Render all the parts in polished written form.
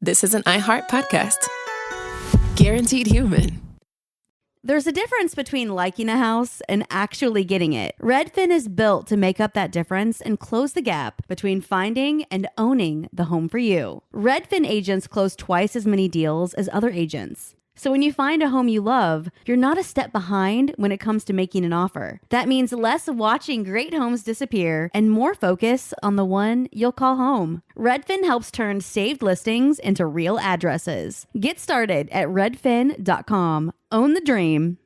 this is an iHeart podcast. Guaranteed human. There's a difference between liking a house and actually getting it. Redfin is built to make up that difference and close the gap between finding and owning the home for you. Redfin agents close twice as many deals as other agents. So when you find a home you love, you're not a step behind when it comes to making an offer. That means less watching great homes disappear and more focus on the one you'll call home. Redfin helps turn saved listings into real addresses. Get started at redfin.com. Own the dream.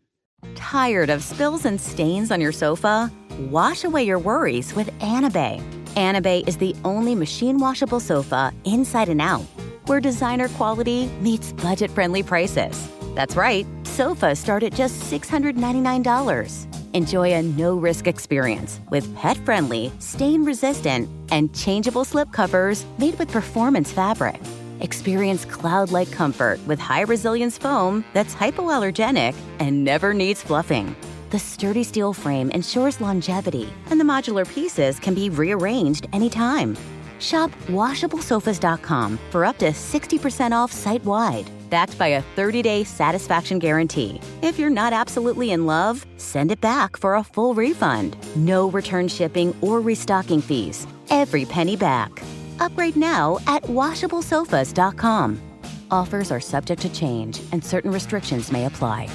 Tired of spills and stains on your sofa? Wash away your worries with Anabay. Anabay is the only machine washable sofa inside and out, where designer quality meets budget-friendly prices. That's right, sofas start at just $699. Enjoy a no-risk experience with pet-friendly, stain-resistant, and changeable slip covers made with performance fabric. Experience cloud-like comfort with high-resilience foam that's hypoallergenic and never needs fluffing. The sturdy steel frame ensures longevity, and the modular pieces can be rearranged anytime. Shop WashableSofas.com for up to 60% off site-wide, backed by a 30-day satisfaction guarantee. If you're not absolutely in love, send it back for a full refund. No return shipping or restocking fees. Every penny back. Upgrade now at WashableSofas.com. Offers are subject to change, and certain restrictions may apply.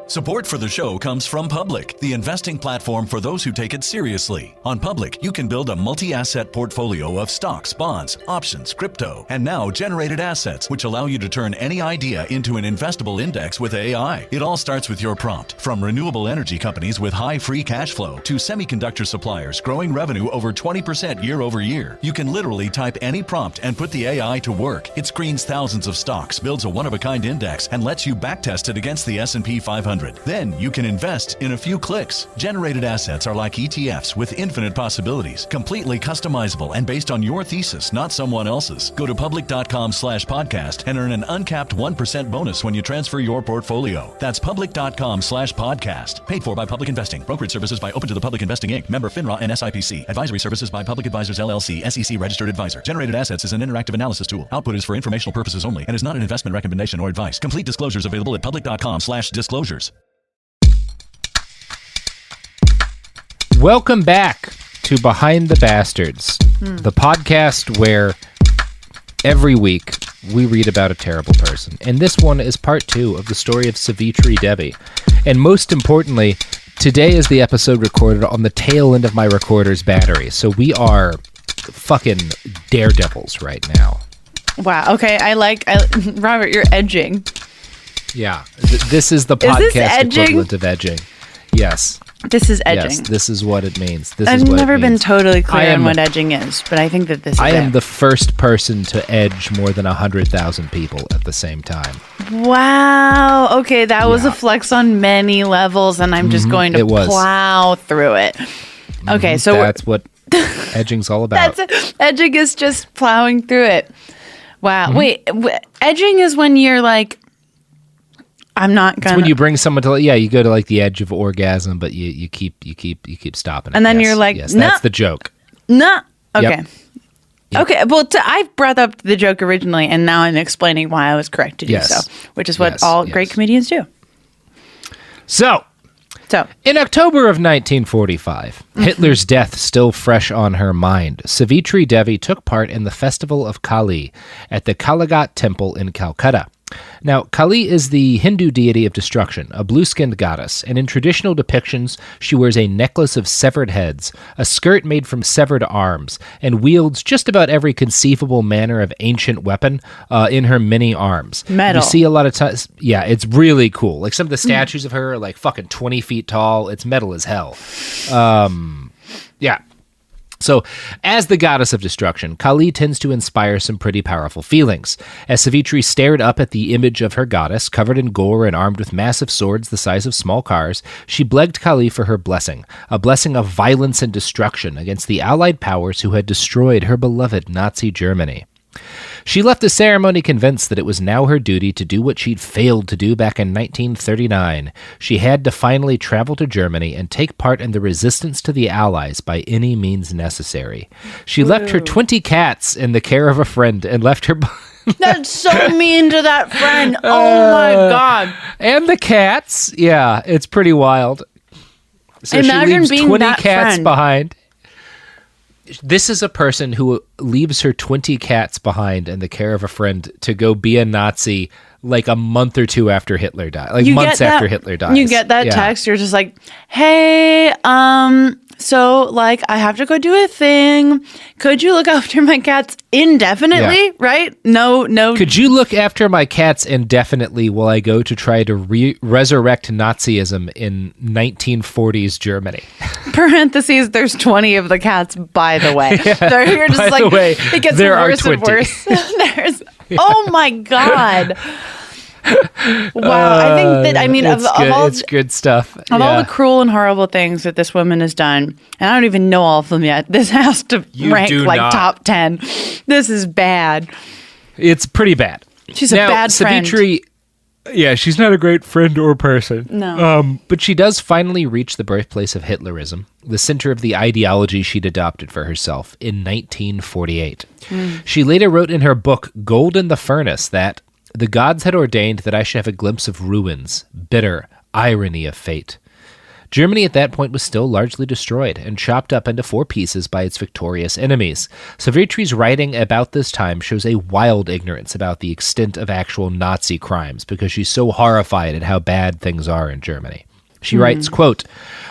Support for the show comes from Public, the investing platform for those who take it seriously. On Public, you can build a multi-asset portfolio of stocks, bonds, options, crypto, and now generated assets, which allow you to turn any idea into an investable index with AI. It all starts with your prompt. From renewable energy companies with high free cash flow to semiconductor suppliers growing revenue over 20% year over year, you can literally type any prompt and put the AI to work. It screens thousands of stocks, builds a one-of-a-kind index, and lets you backtest it against the S&P 500. Then you can invest in a few clicks. Generated assets are like ETFs with infinite possibilities, completely customizable and based on your thesis, not someone else's. Go to public.com/podcast and earn an uncapped 1% bonus when you transfer your portfolio. That's public.com/podcast. Paid for by Public Investing. Brokerage services by Open to the Public Investing Inc. Member FINRA and SIPC. Advisory services by Public Advisors LLC, SEC registered advisor. Generated assets is an interactive analysis tool. Output is for informational purposes only and is not an investment recommendation or advice. Complete disclosures available at public.com/disclosures. Welcome back to Behind the Bastards, the podcast where every week we read about a terrible person. And this one is part 2 of the story of Savitri Devi. And most importantly, today is the episode recorded on the tail end of my recorder's battery. So we are fucking daredevils right now. Wow. Okay. Robert, you're edging. Yeah. This is the podcast equivalent of edging. Yes. This is edging. Yes, this is what it means. I've never been totally clear on what edging is, but I think that this is I am the first person to edge more than 100,000 people at the same time. Wow. Okay, that was a flex on many levels, and I'm just going to plow through it. Okay, so that's what edging's all about. Edging is just plowing through it. Wow. Wait, edging is when you're like, I'm not gonna. It's when you bring someone to, you go to like the edge of orgasm, but you keep stopping it. And then you're like, yes, nah. That's the joke. No. Okay. Yep. Okay. Well, I brought up the joke originally, and now I'm explaining why I was correct to do so, which is what all great comedians do. So, in October of 1945, Hitler's death still fresh on her mind, Savitri Devi took part in the Festival of Kali at the Kalighat Temple in Calcutta. Now, Kali is the Hindu deity of destruction, a blue-skinned goddess, and in traditional depictions, she wears a necklace of severed heads, a skirt made from severed arms, and wields just about every conceivable manner of ancient weapon in her many arms. Metal. You see a lot of times, it's really cool. Like some of the statues of her are like fucking 20 feet tall. It's metal as hell. So, as the goddess of destruction, Kali tends to inspire some pretty powerful feelings. As Savitri stared up at the image of her goddess, covered in gore and armed with massive swords the size of small cars, she begged Kali for her blessing, a blessing of violence and destruction against the Allied powers who had destroyed her beloved Nazi Germany. She left the ceremony convinced that it was now her duty to do what she'd failed to do back in 1939. She had to finally travel to Germany and take part in the resistance to the Allies by any means necessary. She left her 20 cats in the care of a friend and left her... That's so mean to that friend. Oh my God. And the cats. Yeah, it's pretty wild. So imagine she leaves being 20 that cats friend. behind. This is a person who leaves her 20 cats behind in the care of a friend to go be a Nazi like a month or two after Hitler died. Like months after Hitler dies. You get that text, you're just like, hey, so like I have to go do a thing. Could you look after my cats indefinitely? Yeah. Right? No. Could you look after my cats indefinitely while I go to try to resurrect Nazism in 1940s Germany? Parentheses, there's 20 of the cats, by the way. Yeah, you're just like, it gets worse and worse. Oh my God. Wow, I think that, I mean, of all, it's good stuff. Of all the cruel and horrible things that this woman has done, and I don't even know all of them yet, this has to rank like top 10. This is bad. It's pretty bad. She's a bad friend. Savitri, yeah, she's not a great friend or person. No. But she does finally reach the birthplace of Hitlerism, the center of the ideology she'd adopted for herself, in 1948. She later wrote in her book, Gold in the Furnace, that the gods had ordained that I should have a glimpse of ruins, bitter irony of fate. Germany at that point was still largely destroyed and chopped up into 4 pieces by its victorious enemies. Savitri's writing about this time shows a wild ignorance about the extent of actual Nazi crimes because she's so horrified at how bad things are in Germany. She writes, quote,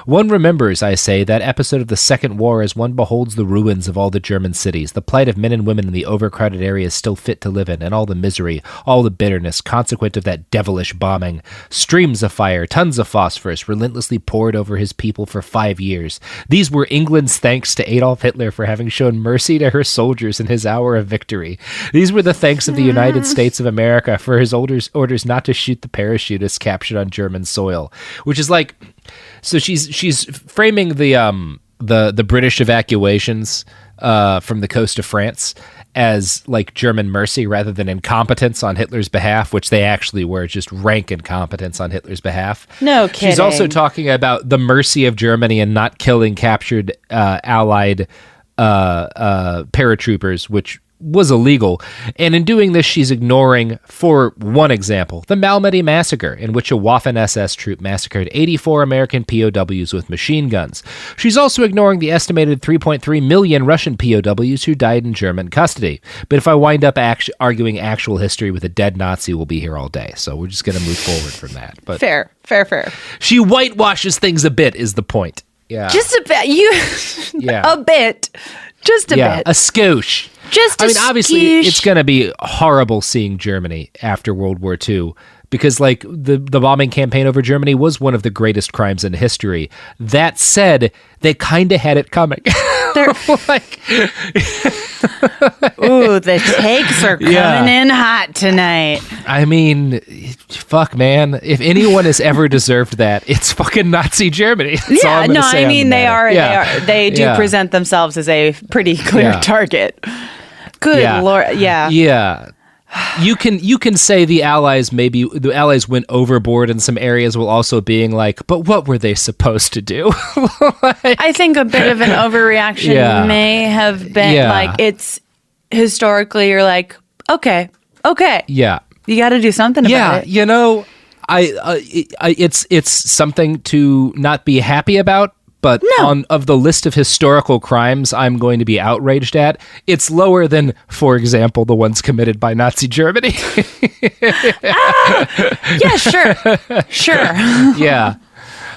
"One remembers, I say, that episode of the Second War as one beholds the ruins of all the German cities, the plight of men and women in the overcrowded areas still fit to live in, and all the misery, all the bitterness consequent of that devilish bombing. Streams of fire, tons of phosphorus, relentlessly poured over his people for 5 years. These were England's thanks to Adolf Hitler for having shown mercy to her soldiers in his hour of victory. These were the thanks of the United States of America for his orders not to shoot the parachutists captured on German soil," which is like, so she's framing the British evacuations from the coast of France as like German mercy rather than incompetence on Hitler's behalf, which they actually were, just rank incompetence on Hitler's behalf. No kidding. She's also talking about the mercy of Germany in not killing captured Allied paratroopers, which was illegal. And in doing this, she's ignoring, for one example, the Malmedy massacre, in which a Waffen-SS troop massacred 84 American POWs with machine guns. She's also ignoring the estimated 3.3 million Russian POWs who died in German custody. But if I wind up arguing actual history with a dead Nazi, we'll be here all day. So we're just going to move forward from that. But Fair. She whitewashes things a bit, is the point. Yeah. Just a bit. Yeah. A bit. Just a bit. A skosh. Just I mean, obviously, it's going to be horrible seeing Germany after World War II because, like, the bombing campaign over Germany was one of the greatest crimes in history. That said, they kind of had it coming. Like, ooh, the takes are coming in hot tonight. I mean, fuck, man. If anyone has ever deserved that, it's fucking Nazi Germany. That's all I'm gonna say they do present themselves as a pretty clear target. Good Lord, yeah. You can say the Allies went overboard in some areas while also being like, but what were they supposed to do? I think a bit of an overreaction may have been like, it's historically you're like, okay. Yeah. You got to do something about it. You know, it's something to not be happy about. But of the list of historical crimes I'm going to be outraged at, it's lower than, for example, the ones committed by Nazi Germany. Yeah, sure. Yeah.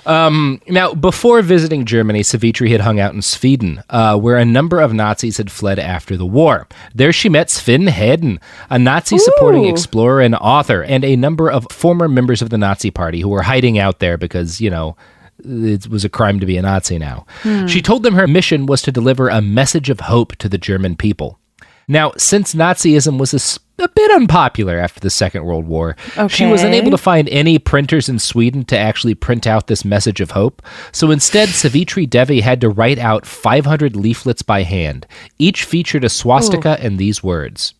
Now, before visiting Germany, Savitri had hung out in Sweden, where a number of Nazis had fled after the war. There she met Sven Hedin, a Nazi-supporting explorer and author, and a number of former members of the Nazi Party who were hiding out there because, you know, it was a crime to be a Nazi now. She told them her mission was to deliver a message of hope to the German people. Now, since Nazism was a bit unpopular after the Second World War, she was unable to find any printers in Sweden to actually print out this message of hope. So instead, Savitri Devi had to write out 500 leaflets by hand. Each featured a swastika and these words,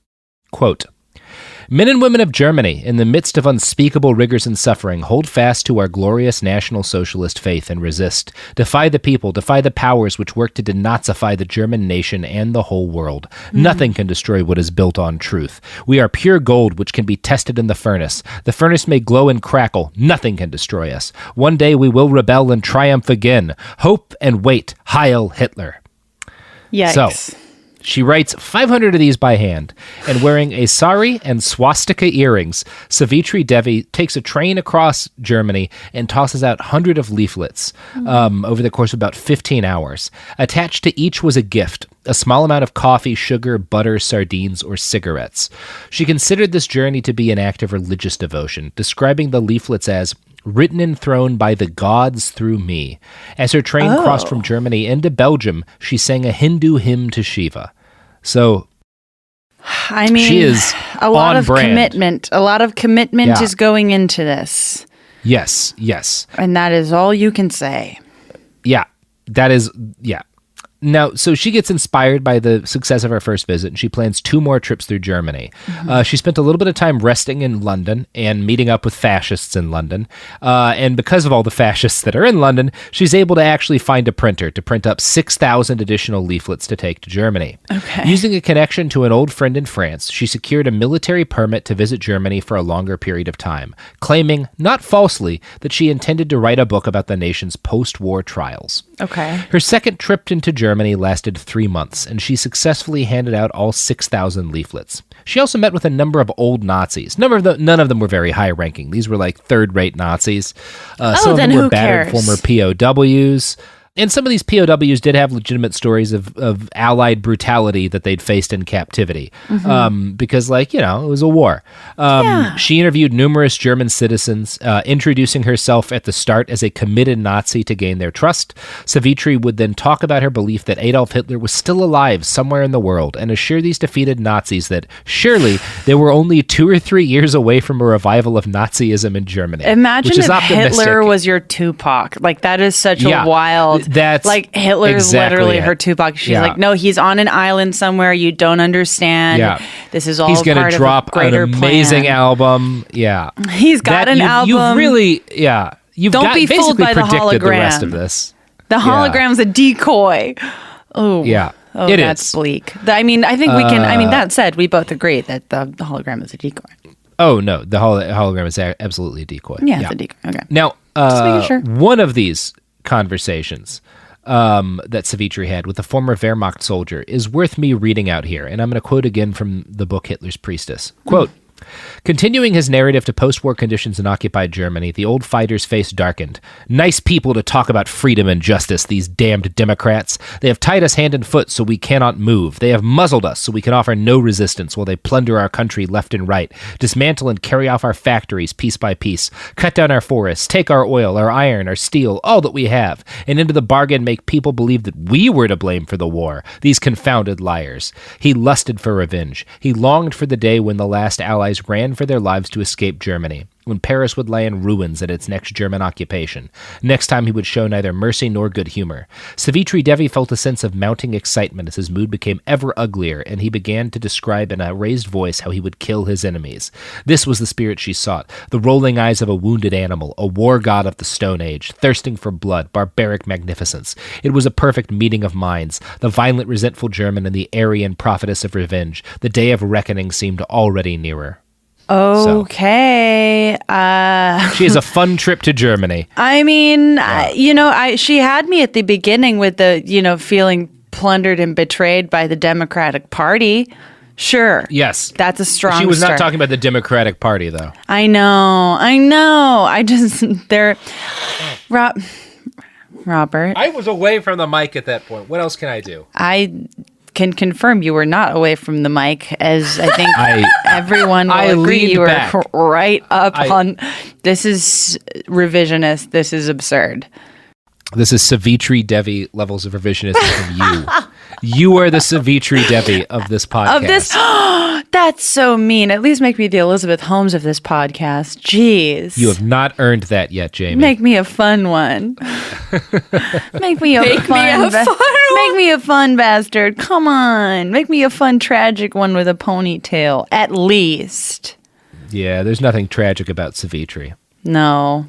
Quote, "Men and women of Germany, in the midst of unspeakable rigors and suffering, hold fast to our glorious National Socialist faith and resist. Defy the people, defy the powers which work to denazify the German nation and the whole world. Nothing can destroy what is built on truth. We are pure gold which can be tested in the furnace. The furnace may glow and crackle. Nothing can destroy us. One day we will rebel and triumph again. Hope and wait. Heil Hitler." Yikes. So, she writes 500 of these by hand, and wearing a sari and swastika earrings, Savitri Devi takes a train across Germany and tosses out hundreds of leaflets over the course of about 15 hours. Attached to each was a gift, a small amount of coffee, sugar, butter, sardines, or cigarettes. She considered this journey to be an act of religious devotion, describing the leaflets as "written and thrown by the gods through me." As her train crossed from Germany into Belgium, she sang a Hindu hymn to Shiva. So, I mean, she is a lot of brand. commitment. A lot of commitment is going into this. Yes, yes. And that is all you can say. Yeah, that is, yeah. Now, so she gets inspired by the success of her first visit, and she plans 2 more trips through Germany. She spent a little bit of time resting in London and meeting up with fascists in London. And because of all the fascists that are in London, she's able to actually find a printer to print up 6,000 additional leaflets to take to Germany. Okay. Using a connection to an old friend in France, she secured a military permit to visit Germany for a longer period of time, claiming, not falsely, that she intended to write a book about the nation's post-war trials. Okay. Her second trip into Germany lasted 3 months, and she successfully handed out all 6,000 leaflets. She also met with a number of old Nazis. None of them were very high-ranking. These were like third-rate Nazis. Some of them were battered former POWs. And some of these POWs did have legitimate stories of Allied brutality that they'd faced in captivity. Because, it was a war. She interviewed numerous German citizens, introducing herself at the start as a committed Nazi to gain their trust. Savitri would then talk about her belief that Adolf Hitler was still alive somewhere in the world and assure these defeated Nazis that surely they were only 2 or 3 years away from a revival of Nazism in Germany. Imagine if Hitler was your Tupac. That is such a wild... That's Hitler's literally her Tupac. She's like, no, he's on an island somewhere you don't understand. Yeah. This is all he's part of a greater an amazing plan. Album. Yeah. He's got an album. You've really, don't be fooled by the hologram. The rest of this. The hologram's a decoy. Oh, yeah. Oh, it that's is. bleak. I mean, I think we can. I mean, that said, we both agree that the hologram is a decoy. Oh no, the hologram is absolutely a decoy. Yeah, it's a decoy. Okay. Now, just making sure. One of these conversations that Savitri had with a former Wehrmacht soldier is worth me reading out here, and I'm going to quote again from the book Hitler's Priestess. Quote, "Continuing his narrative to post-war conditions in occupied Germany, the old fighter's face darkened. Nice people to talk about freedom and justice, these damned Democrats. They have tied us hand and foot so we cannot move. They have muzzled us so we can offer no resistance while they plunder our country left and right, dismantle and carry off our factories piece by piece, cut down our forests, take our oil, our iron, our steel, all that we have, and into the bargain make people believe that we were to blame for the war, these confounded liars. He lusted for revenge. He longed for the day when the last Allies ran for their lives to escape Germany, when Paris would lie in ruins at its next German occupation. Next time he would show neither mercy nor good humor. Savitri Devi felt a sense of mounting excitement as his mood became ever uglier, and he began to describe in a raised voice how he would kill his enemies. This was the spirit she sought, the rolling eyes of a wounded animal, a war god of the Stone Age, thirsting for blood, barbaric magnificence. It was a perfect meeting of minds, the violent, resentful German and the Aryan prophetess of revenge. The day of reckoning seemed already nearer. Okay. She has a fun trip to Germany. I mean, she had me at the beginning with the, feeling plundered and betrayed by the Democratic Party. Sure. Yes. That's a strong She was start. not talking about the Democratic Party, though. I know. Robert. I was away from the mic at that point. What else can I do? I can confirm you were not away from the mic, as I think everyone will agree you were right up on. This is revisionist. This is absurd. This is Savitri Devi levels of revisionism from you. You are the Savitri Devi of this podcast. Of this, that's so mean. At least make me the Elizabeth Holmes of this podcast. Jeez. You have not earned that yet, Jamie. Make me a fun one. Make me a fun bastard. Come on. Make me a fun tragic one with a ponytail, at least. Yeah, there's nothing tragic about Savitri. No.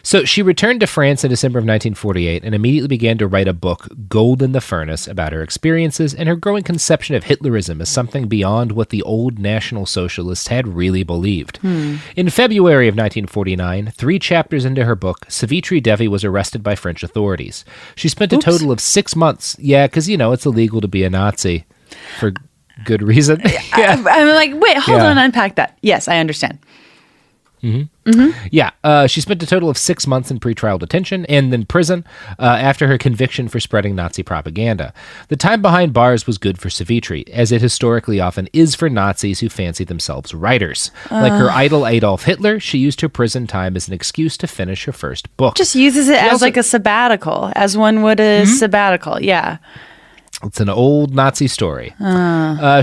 So she returned to France in December of 1948 and immediately began to write a book, Gold in the Furnace, about her experiences and her growing conception of Hitlerism as something beyond what the old National Socialists had really believed. In February of 1949, 3 chapters into her book, Savitri Devi was arrested by French authorities. She spent a total of 6 months. Yeah, because, it's illegal to be a Nazi for good reason. Yeah. I'm like, wait, hold on, unpack that. Yes, I understand. She spent a total of 6 months in pretrial detention and then prison after her conviction for spreading Nazi propaganda. The time behind bars was good for Savitri, as it historically often is for Nazis who fancy themselves writers. Like her idol Adolf Hitler, she used her prison time as an excuse to finish her first book. Just uses it as like a sabbatical, as one would a sabbatical, yeah. It's an old Nazi story.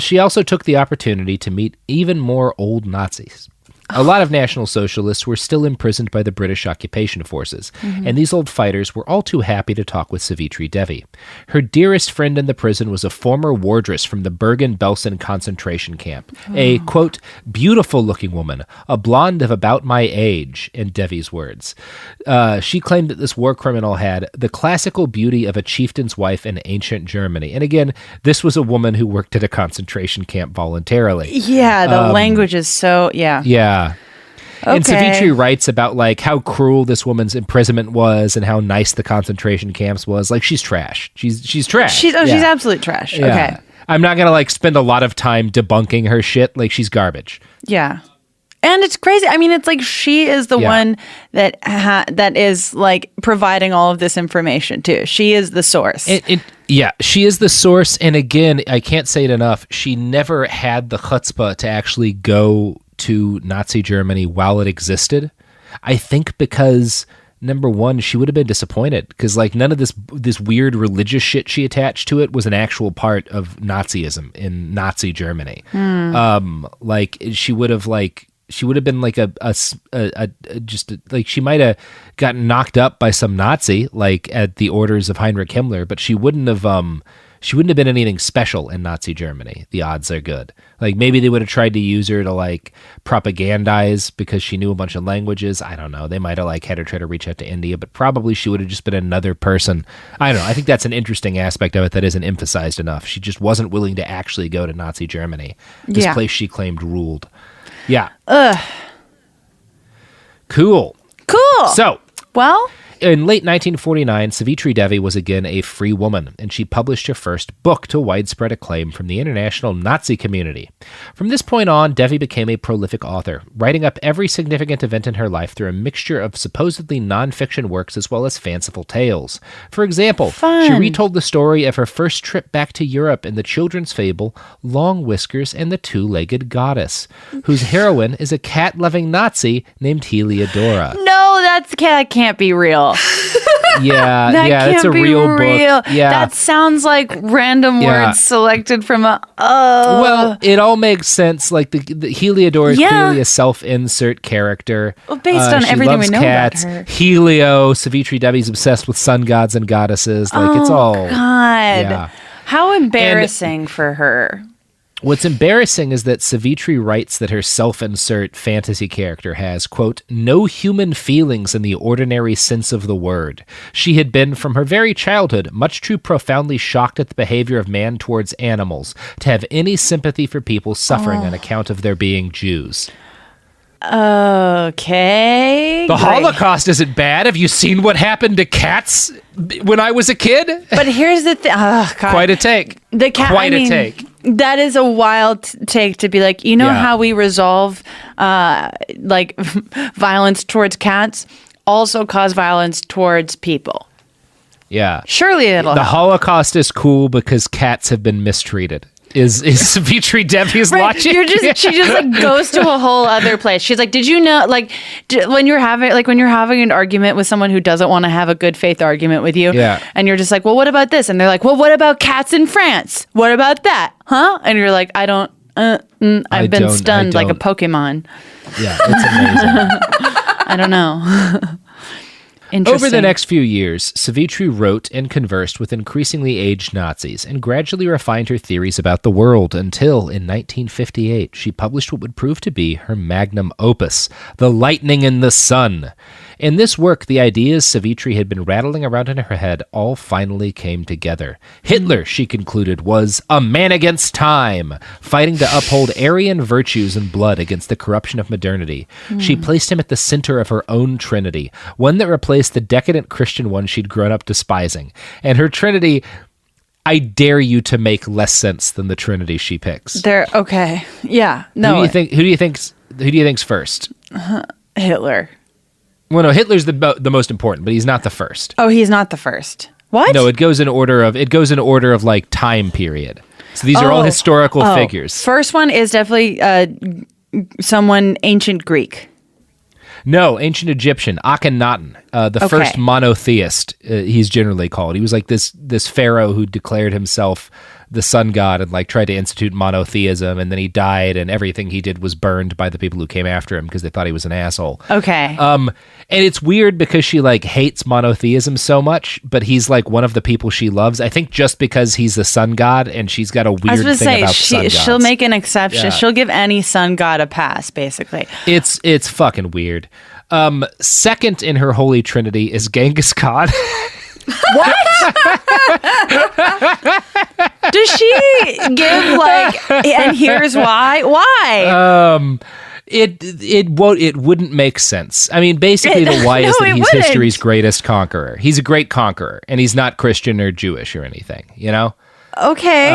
She also took the opportunity to meet even more old Nazis. A lot of National Socialists were still imprisoned by the British occupation forces, and these old fighters were all too happy to talk with Savitri Devi. Her dearest friend in the prison was a former wardress from the Bergen-Belsen concentration camp, a, quote, beautiful-looking woman, a blonde of about my age, in Devi's words. She claimed that this war criminal had the classical beauty of a chieftain's wife in ancient Germany. And again, this was a woman who worked at a concentration camp voluntarily. Yeah, the language is so, yeah. Yeah. Okay. And Savitri writes about like how cruel this woman's imprisonment was and how nice the concentration camps was. Like she's trash. She's trash. She's absolute trash. Yeah. Okay. I'm not going to like spend a lot of time debunking her shit. Like she's garbage. Yeah. And it's crazy. I mean, it's like she is the one that is like providing all of this information too. She is the source. She is the source. And again, I can't say it enough. She never had the chutzpah to actually go to Nazi Germany while it existed. I think because number one, she would have been disappointed because like none of this weird religious shit she attached to it was an actual part of Nazism in Nazi Germany. Like she would have been like she might have gotten knocked up by some Nazi like at the orders of Heinrich Himmler, but she wouldn't have been anything special in Nazi Germany. The odds are good. Like maybe they would have tried to use her to like propagandize because she knew a bunch of languages. I don't know. They might have like had her try to reach out to India, but probably she would have just been another person. I don't know. I think that's an interesting aspect of it that isn't emphasized enough. She just wasn't willing to actually go to Nazi Germany. This place she claimed ruled. Yeah. Cool. So, well, in late 1949, Savitri Devi was again a free woman, and she published her first book to widespread acclaim from the international Nazi community. From this point on, Devi became a prolific author, writing up every significant event in her life through a mixture of supposedly non-fiction works as well as fanciful tales. For example, she retold the story of her first trip back to Europe in the children's fable Long Whiskers and the Two-Legged Goddess, whose heroine is a cat-loving Nazi named Heliodora. No, that can't be real. It's a real book. Yeah, that sounds like random words selected from a. Well, it all makes sense. Like the Heliodora is clearly a self-insert character. Well, based on everything we know about her. Helio, Savitri Devi's obsessed with sun gods and goddesses. Like it's all. God, yeah. How embarrassing for her. What's embarrassing is that Savitri writes that her self-insert fantasy character has, quote, no human feelings in the ordinary sense of the word. She had been, from her very childhood, much too profoundly shocked at the behavior of man towards animals to have any sympathy for people suffering on account of their being Jews. Okay. The Holocaust isn't bad. Have you seen what happened to cats when I was a kid? But here's the thing. Quite a take. A take. That is a wild take to be like, how we resolve like violence towards cats also cause violence towards people. Yeah. Surely it'll The help. Holocaust is cool because cats have been mistreated. is Savitri Devi's logic. She just like goes to a whole other place. She's like, did you know, like when you're having an argument with someone who doesn't want to have a good faith argument with you, and you're just like, well, what about this? And they're like, well, what about cats in France? What about that? Huh? And you're like, I've been stunned like a Pokemon. Yeah, it's amazing. I don't know. Over the next few years, Savitri wrote and conversed with increasingly aged Nazis and gradually refined her theories about the world until, in 1958, she published what would prove to be her magnum opus, The Lightning in the Sun. In this work, the ideas Savitri had been rattling around in her head all finally came together. Hitler, she concluded, was a man against time, fighting to uphold Aryan virtues and blood against the corruption of modernity. She placed him at the center of her own trinity, one that replaced the decadent Christian one she'd grown up despising. And her trinity, I dare you to make less sense than the trinity she picks. Okay. Yeah. No. Who do you think's first? Hitler. Well, no, Hitler's the most important, but he's not the first. Oh, he's not the first. What? No, it goes in order of like time period. So these are all historical figures. First one is definitely someone ancient Greek. No, ancient Egyptian, Akhenaten, the first monotheist, he's generally called. He was like this pharaoh who declared himself the sun god and like tried to institute monotheism, and then he died, and everything he did was burned by the people who came after him because they thought he was an asshole. Okay. And it's weird because she like hates monotheism so much, but he's like one of the people she loves. I think just because he's the sun god, and she's got a weird thing about sun gods. She'll make an exception. Yeah. She'll give any sun god a pass, basically. It's fucking weird. Second in her holy trinity is Genghis Khan. What? Does she give like, and here's why? Why? It wouldn't make sense. I mean, basically the why is that he's history's greatest conqueror. He's a great conqueror, and he's not Christian or Jewish or anything, you know? Okay.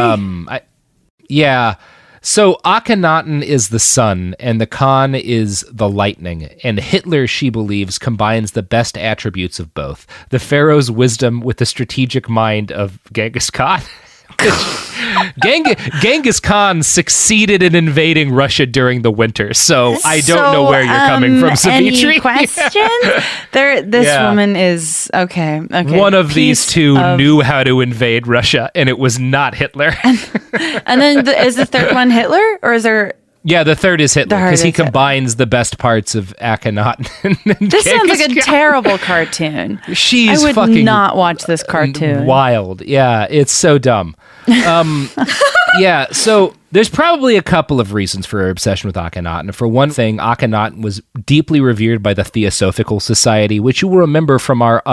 So Akhenaten is the sun, and the Khan is the lightning, and Hitler, she believes, combines the best attributes of both. The pharaoh's wisdom with the strategic mind of Genghis Khan. Genghis Khan succeeded in invading Russia during the winter, so I don't know where you're coming from, Savitri. Any questions? This woman is okay. One of these two knew how to invade Russia, and it was not Hitler. And then is the third one Hitler, or is there? Yeah, the third is Hitler because he combines the best parts of Akhenaten. This sounds like a terrible cartoon. She's I would not watch this cartoon. Wild. Yeah, it's so dumb. So there's probably a couple of reasons for her obsession with Akhenaten. For one thing, Akhenaten was deeply revered by the Theosophical Society, which you will remember from our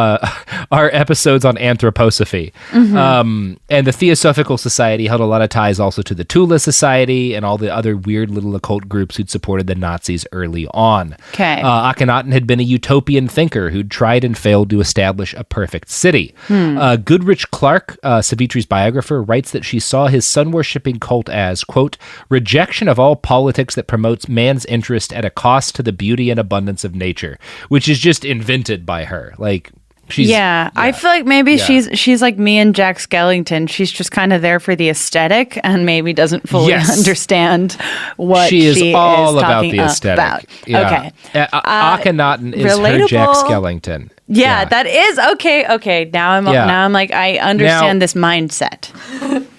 episodes on anthroposophy. Mm-hmm. And the Theosophical Society held a lot of ties also to the Tula Society and all the other weird little occult groups who'd supported the Nazis early on. Okay. Akhenaten had been a utopian thinker who'd tried and failed to establish a perfect city. Goodrich Clark, Savitri's biographer, writes that she saw his sun-worshipping cult as, quote, rejection of all politics that promotes man's interest at a cost to the beauty and abundance of nature, which is just invented by her. Like, I feel like maybe she's like me and Jack Skellington. She's just kind of there for the aesthetic and maybe doesn't fully understand what she is all about the aesthetic. Yeah. Okay. Akhenaten is her Jack Skellington. Yeah, that is okay. Now I'm like, I understand this mindset.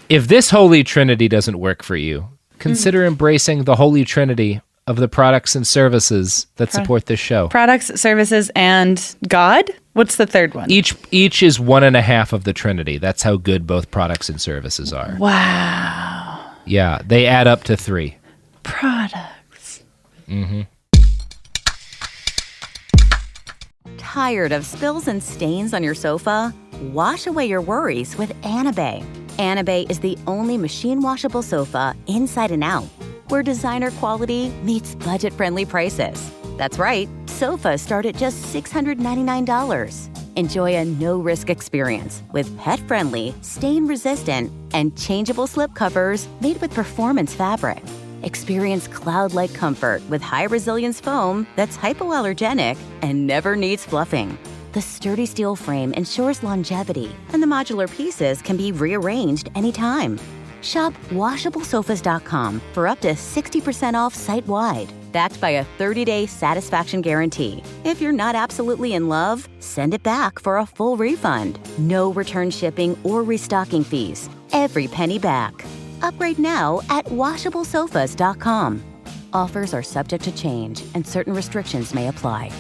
If this holy trinity doesn't work for you, consider embracing the holy trinity of the products and services that support this show. Products, services, and God? What's the third one? Each is 1.5 of the trinity. That's how good both products and services are. Wow. Yeah, they add up to 3. Products. Mm-hmm. Tired of spills and stains on your sofa? Wash away your worries with Anabay. Anabay is the only machine-washable sofa inside and out, where designer quality meets budget-friendly prices. That's right, sofas start at just $699. Enjoy a no-risk experience with pet-friendly, stain-resistant, and changeable slip covers made with performance fabric. Experience cloud-like comfort with high-resilience foam that's hypoallergenic and never needs fluffing. The sturdy steel frame ensures longevity, and the modular pieces can be rearranged anytime. Shop washablesofas.com for up to 60% off site-wide. Backed by a 30-day satisfaction guarantee. If you're not absolutely in love, send it back for a full refund. No return shipping or restocking fees. Every penny back. Upgrade now at washablesofas.com. Offers are subject to change and certain restrictions may apply.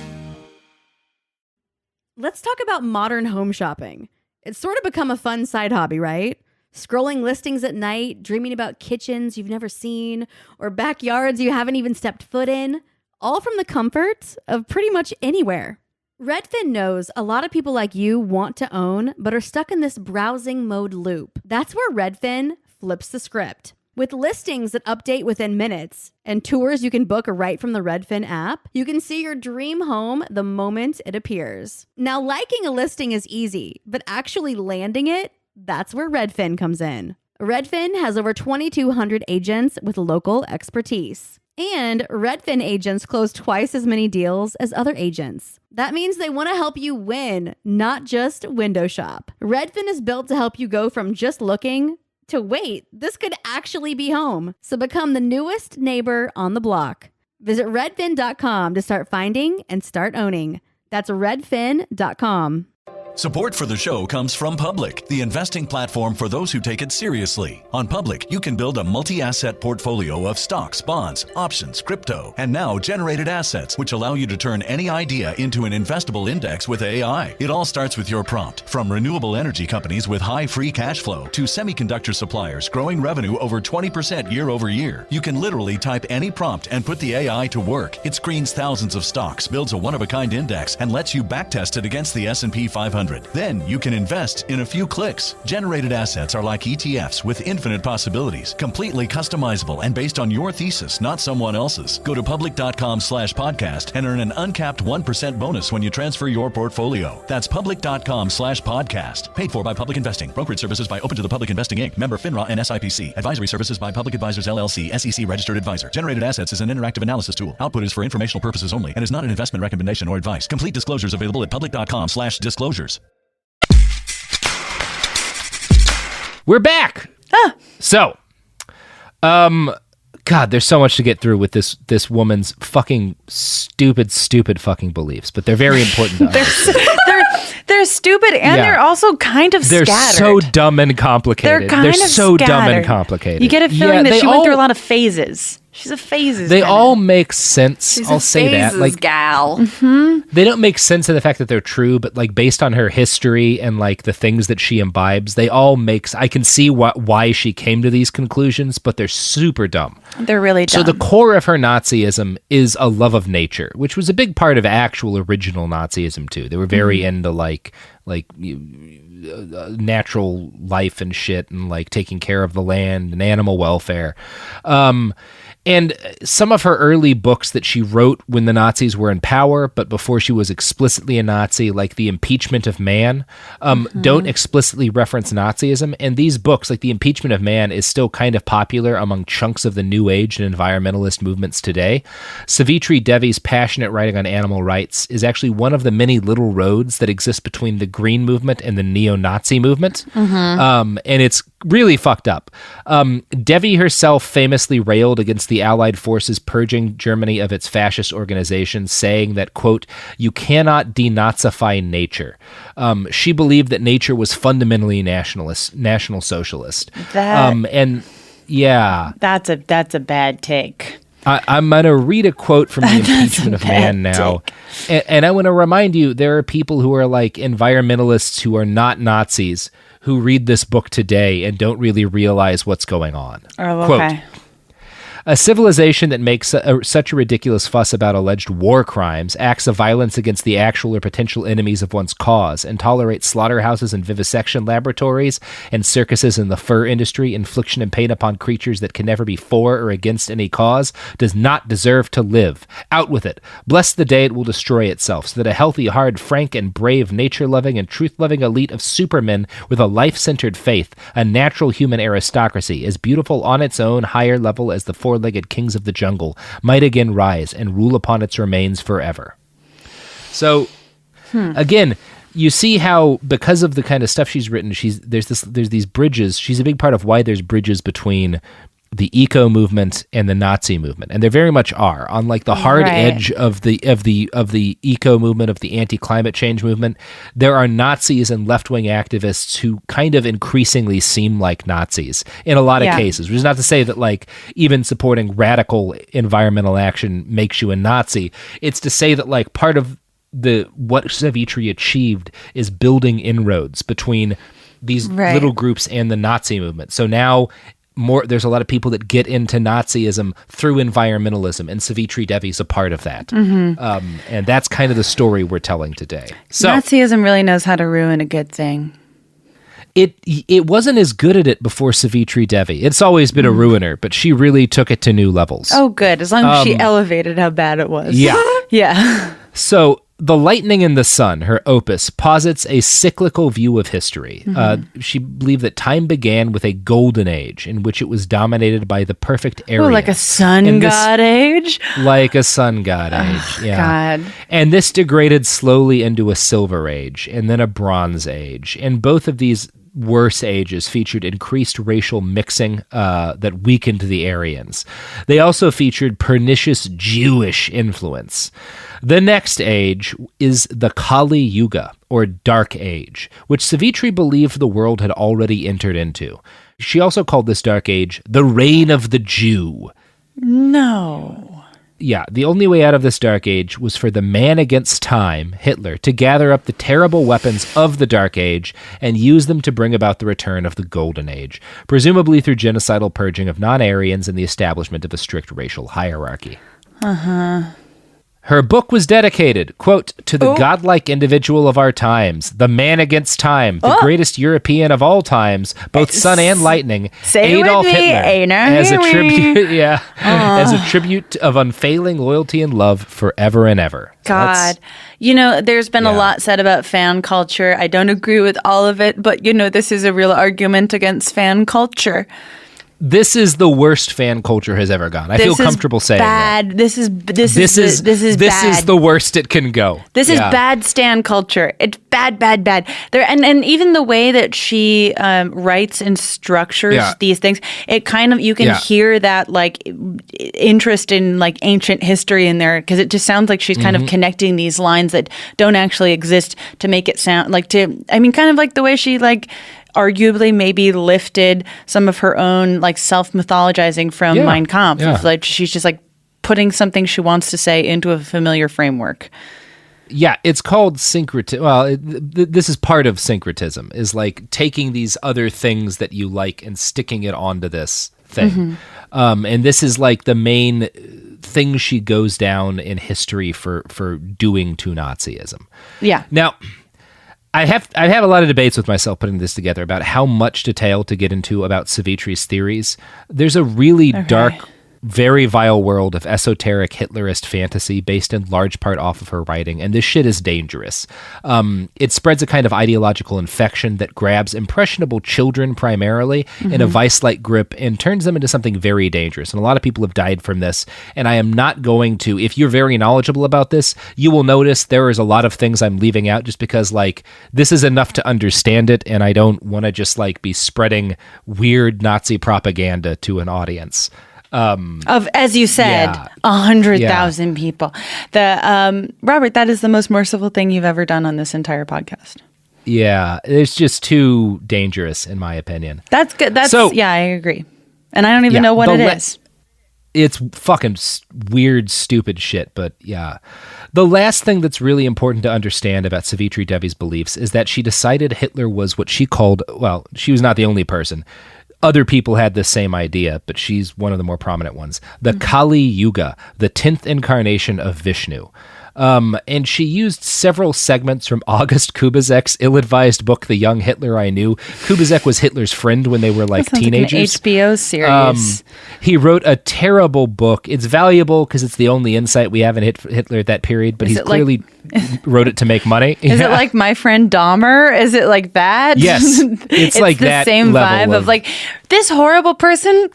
Let's talk about modern home shopping. It's sort of become a fun side hobby, right? Scrolling listings at night, dreaming about kitchens you've never seen, or backyards you haven't even stepped foot in, all from the comfort of pretty much anywhere. Redfin knows a lot of people like you want to own, but are stuck in this browsing mode loop. That's where Redfin flips the script. With listings that update within minutes and tours you can book right from the Redfin app, you can see your dream home the moment it appears. Now, liking a listing is easy, but actually landing it, that's where Redfin comes in. Redfin has over 2,200 agents with local expertise. And Redfin agents close twice as many deals as other agents. That means they want to help you win, not just window shop. Redfin is built to help you go from just looking to wait, this could actually be home. So become the newest neighbor on the block. Visit redfin.com to start finding and start owning. That's redfin.com. Support for the show comes from Public, the investing platform for those who take it seriously. On Public, you can build a multi-asset portfolio of stocks, bonds, options, crypto, and now generated assets, which allow you to turn any idea into an investable index with AI. It all starts with your prompt. From renewable energy companies with high free cash flow to semiconductor suppliers growing revenue over 20% year over year, you can literally type any prompt and put the AI to work. It screens thousands of stocks, builds a one-of-a-kind index, and lets you backtest it against the S&P 500. Then you can invest in a few clicks. Generated assets are like ETFs with infinite possibilities, completely customizable and based on your thesis, not someone else's. Go to public.com/podcast and earn an uncapped 1% bonus when you transfer your portfolio. That's public.com/podcast. Paid for by Public Investing. Brokerage services by Open to the Public Investing Inc. Member FINRA and SIPC. Advisory services by Public Advisors LLC, SEC registered advisor. Generated assets is an interactive analysis tool. Output is for informational purposes only and is not an investment recommendation or advice. Complete disclosures available at public.com/disclosures. We're back. So, God, there's so much to get through with this woman's fucking stupid fucking beliefs, but they're very important to understand. They're stupid and they're also kind of scattered. They're so dumb and complicated. They're so dumb and complicated. You get a feeling that she went through a lot of phases. She's a phases. They all make sense. She's I'll say that. Like gal. They don't make sense in the fact that they're true, but like based on her history and like the things that she imbibes, they all make. I can see why she came to these conclusions, but they're super dumb. They're really dumb. So the core of her Nazism is a love of nature, which was a big part of actual original Nazism too. They were very into like natural life and shit, and like taking care of the land and animal welfare. And some of her early books that she wrote when the Nazis were in power, but before she was explicitly a Nazi, like The Impeachment of Man, don't explicitly reference Nazism. And these books, like The Impeachment of Man, is still kind of popular among chunks of the New Age and environmentalist movements today. Savitri Devi's passionate writing on animal rights is actually one of the many little roads that exist between the Green Movement and the neo-Nazi movement. And it's really fucked up. Devi herself famously railed against the Allied forces purging Germany of its fascist organization, saying that, quote, "You cannot denazify nature." She believed that nature was fundamentally National Socialist. And yeah, that's a bad take. I'm going to read a quote from The Impeachment of Man now. And I want to remind you, there are people who are like environmentalists who are not Nazis who read this book today and don't really realize what's going on. Oh, okay. Quote, "A civilization that makes such a ridiculous fuss about alleged war crimes, acts of violence against the actual or potential enemies of one's cause, and tolerates slaughterhouses and vivisection laboratories and circuses in the fur industry, infliction and pain upon creatures that can never be for or against any cause, does not deserve to live. Out with it. Bless the day it will destroy itself, so that a healthy, hard, frank, and brave, nature-loving and truth-loving elite of supermen with a life-centered faith, a natural human aristocracy, as beautiful on its own higher level as the four-legged kings of the jungle, might again rise and rule upon its remains forever." So, again, you see how, because of the kind of stuff she's written, there's these bridges. She's a big part of why there's bridges between the eco movement and the Nazi movement, and there very much are. On like the hard edge of the eco movement, of the anti-climate change movement, there are Nazis and left-wing activists who kind of increasingly seem like Nazis in a lot of cases. Which is not to say that like even supporting radical environmental action makes you a Nazi. It's to say that like part of what Savitri achieved is building inroads between these little groups and the Nazi movement. So now there's a lot of people that get into Nazism through environmentalism, and Savitri Devi's a part of that. And that's kind of the story we're telling today. So Nazism really knows how to ruin a good thing. It wasn't as good at it before Savitri Devi. It's always been a ruiner, but she really took it to new levels. Oh, good. As long as she elevated how bad it was. Yeah. Yeah. So The Lightning in the Sun, her opus, posits a cyclical view of history. She believed that time began with a golden age in which it was dominated by the perfect area. Oh, like a sun god age? Like a sun god age, yeah. God. And this degraded slowly into a silver age and then a bronze age. And both of these worse ages featured increased racial mixing that weakened the Aryans. They also featured pernicious Jewish influence. The next age is the Kali Yuga, or Dark Age, which Savitri believed the world had already entered into. She also called this Dark Age the Reign of the Jew. No. Yeah, the only way out of this Dark Age was for the man against time, Hitler, to gather up the terrible weapons of the Dark Age and use them to bring about the return of the Golden Age, presumably through genocidal purging of non-Aryans and the establishment of a strict racial hierarchy. Her book was dedicated, quote, to the godlike individual of our times, the man against time, the greatest European of all times, both sun and lightning, Adolf Hitler, as a tribute, as a tribute of unfailing loyalty and love forever and ever. So God. You know, there's been a lot said about fan culture. I don't agree with all of it, but you know, this is a real argument against fan culture. This is the worst fan culture has ever gone. I feel comfortable saying that. This is bad. This is the worst it can go. This is bad stan culture. It's bad. There and even the way that she writes and structures these things, it kind of you can hear that like interest in like ancient history in there, because it just sounds like she's kind of connecting these lines that don't actually exist to make it sound like kind of like the way she like arguably maybe lifted some of her own like self-mythologizing from Mein Kampf. Like she's just like putting something she wants to say into a familiar framework. Yeah, it's called syncretism. Well, this is part of syncretism, is like taking these other things that you like and sticking it onto this thing. And this is like the main thing she goes down in history for doing to Nazism. Yeah. Now, I have a lot of debates with myself putting this together about how much detail to get into about Savitri's theories. There's a really dark, very vile world of esoteric Hitlerist fantasy based in large part off of her writing, and this shit is dangerous. It spreads a kind of ideological infection that grabs impressionable children primarily in a vice-like grip and turns them into something very dangerous. And a lot of people have died from this, and I am not going to, if you're very knowledgeable about this, you will notice there is a lot of things I'm leaving out just because, like, this is enough to understand it, and I don't want to just, like, be spreading weird Nazi propaganda to an audience. Of, as you said, 100,000 people. Robert, that is the most merciful thing you've ever done on this entire podcast. Yeah, it's just too dangerous, in my opinion. That's good. I agree. And I don't even know what it is. It's fucking weird, stupid shit, but yeah. The last thing that's really important to understand about Savitri Devi's beliefs is that she decided Hitler was what she called, well, she was not the only person. Other people had the same idea, but she's one of the more prominent ones. The Kali Yuga, the 10th incarnation of Vishnu. And she used several segments from August Kubizek's ill-advised book, The Young Hitler I Knew. Kubizek was Hitler's friend when they were like teenagers. Like an HBO series. He wrote a terrible book. It's valuable because it's the only insight we have in Hitler at that period, but he's clearly wrote it to make money. Is it like My Friend Dahmer? Is it like that? Yes. It's like the that same vibe of like, this horrible person,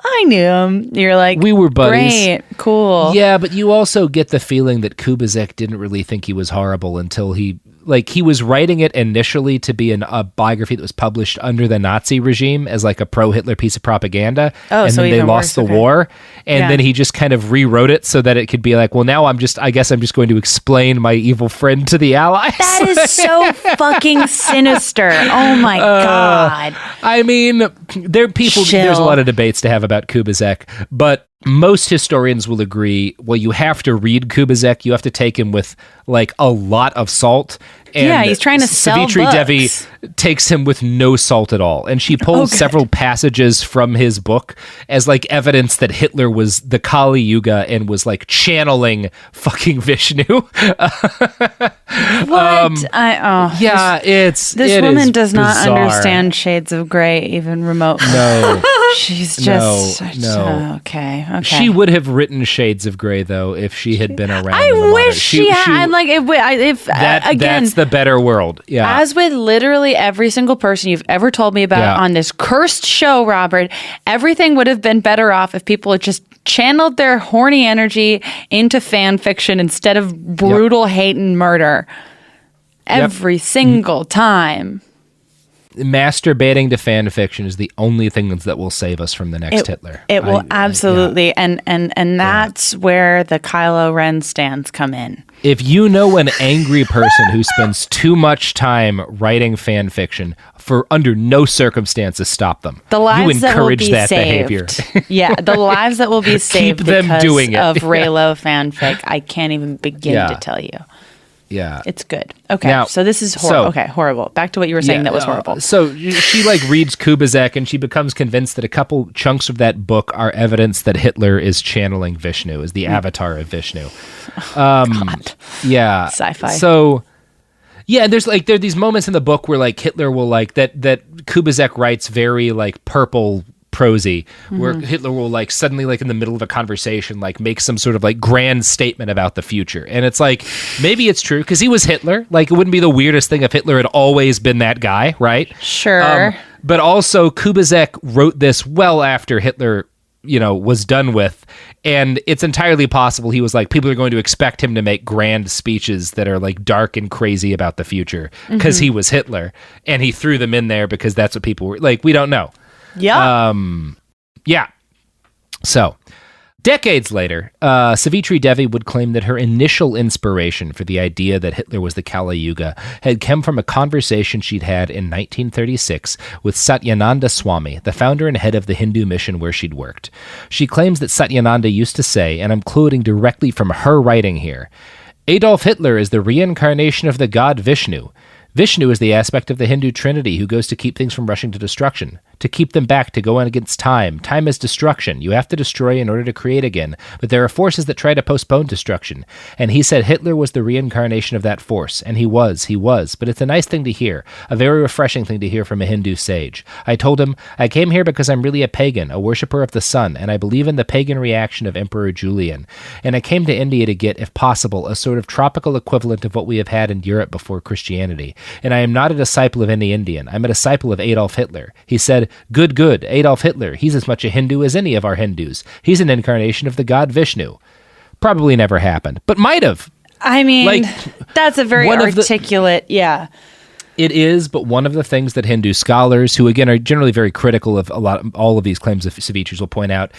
I knew him. You're like, we were buddies. Great, cool. Yeah, but you also get the feeling that Kubizek didn't really think he was horrible until he like he was writing it initially to be a biography that was published under the Nazi regime as like a pro-Hitler piece of propaganda. Oh, and so then they even lost worse. the war. And then he just kind of rewrote it so that it could be like, well, now I guess I'm just going to explain my evil friend to the Allies. That is so fucking sinister. Oh my God. I mean, there's a lot of debates to have about Kubizek, but most historians will agree, well, you have to read Kubizek. You have to take him with like a lot of salt. And he's trying to sell Savitri books. Devi takes him with no salt at all. And she pulls several passages from his book as like evidence that Hitler was the Kali Yuga and was like channeling fucking Vishnu. What? This woman does not understand shades of gray even remotely. No. She's just no. Okay. She would have written Shades of Grey though if she had been around. I wish she had. I'm like, if again, that's the better world. Yeah. As with literally every single person you've ever told me about on this cursed show, Robert, everything would have been better off if people had just channeled their horny energy into fan fiction instead of brutal hate and murder every single time. Masturbating to fan fiction is the only thing that will save us from the next Hitler. It will absolutely, and that's where the Kylo Ren stands come in. If you know an angry person who spends too much time writing fan fiction, for under no circumstances stop them. The lives you encourage that will be behavior. The lives that will be saved Keep them because doing it. of Reylo fanfic. I can't even begin to tell you. Yeah. It's good. Okay. Now, so this is horrible. Horrible. Back to what you were saying that was horrible. So she like reads Kubizek and she becomes convinced that a couple chunks of that book are evidence that Hitler is channeling Vishnu, is the avatar of Vishnu. God. Yeah. Sci-fi. So yeah, there are these moments in the book where like Hitler will like that Kubizek writes very like purple prosy, where Hitler will like suddenly like in the middle of a conversation like make some sort of like grand statement about the future, and it's like maybe it's true because he was Hitler. Like it wouldn't be the weirdest thing if Hitler had always been that guy, right? Sure. But also Kubizek wrote this well after Hitler was done with, and it's entirely possible he was like, people are going to expect him to make grand speeches that are like dark and crazy about the future because he was Hitler, and he threw them in there because that's what people were like. We don't know. Yeah. So, decades later, Savitri Devi would claim that her initial inspiration for the idea that Hitler was the Kali Yuga had come from a conversation she'd had in 1936 with Satyananda Swami, the founder and head of the Hindu mission where she'd worked. She claims that Satyananda used to say, and I'm quoting directly from her writing here, Adolf Hitler is the reincarnation of the god Vishnu. Vishnu is the aspect of the Hindu trinity who goes to keep things from rushing to destruction, to keep them back, to go on against time. Time is destruction. You have to destroy in order to create again. But there are forces that try to postpone destruction. And he said Hitler was the reincarnation of that force. And he was. But it's a nice thing to hear, a very refreshing thing to hear from a Hindu sage. I told him, I came here because I'm really a pagan, a worshipper of the sun, and I believe in the pagan reaction of Emperor Julian. And I came to India to get, if possible, a sort of tropical equivalent of what we have had in Europe before Christianity. And I am not a disciple of any Indian. I'm a disciple of Adolf Hitler. He said, Good, Adolf Hitler. He's as much a Hindu as any of our Hindus. He's an incarnation of the god Vishnu. Probably never happened, but might have. I mean, that's a very articulate, It is, but one of the things that Hindu scholars, who again are generally very critical of all of these claims of Savitri's, will point out,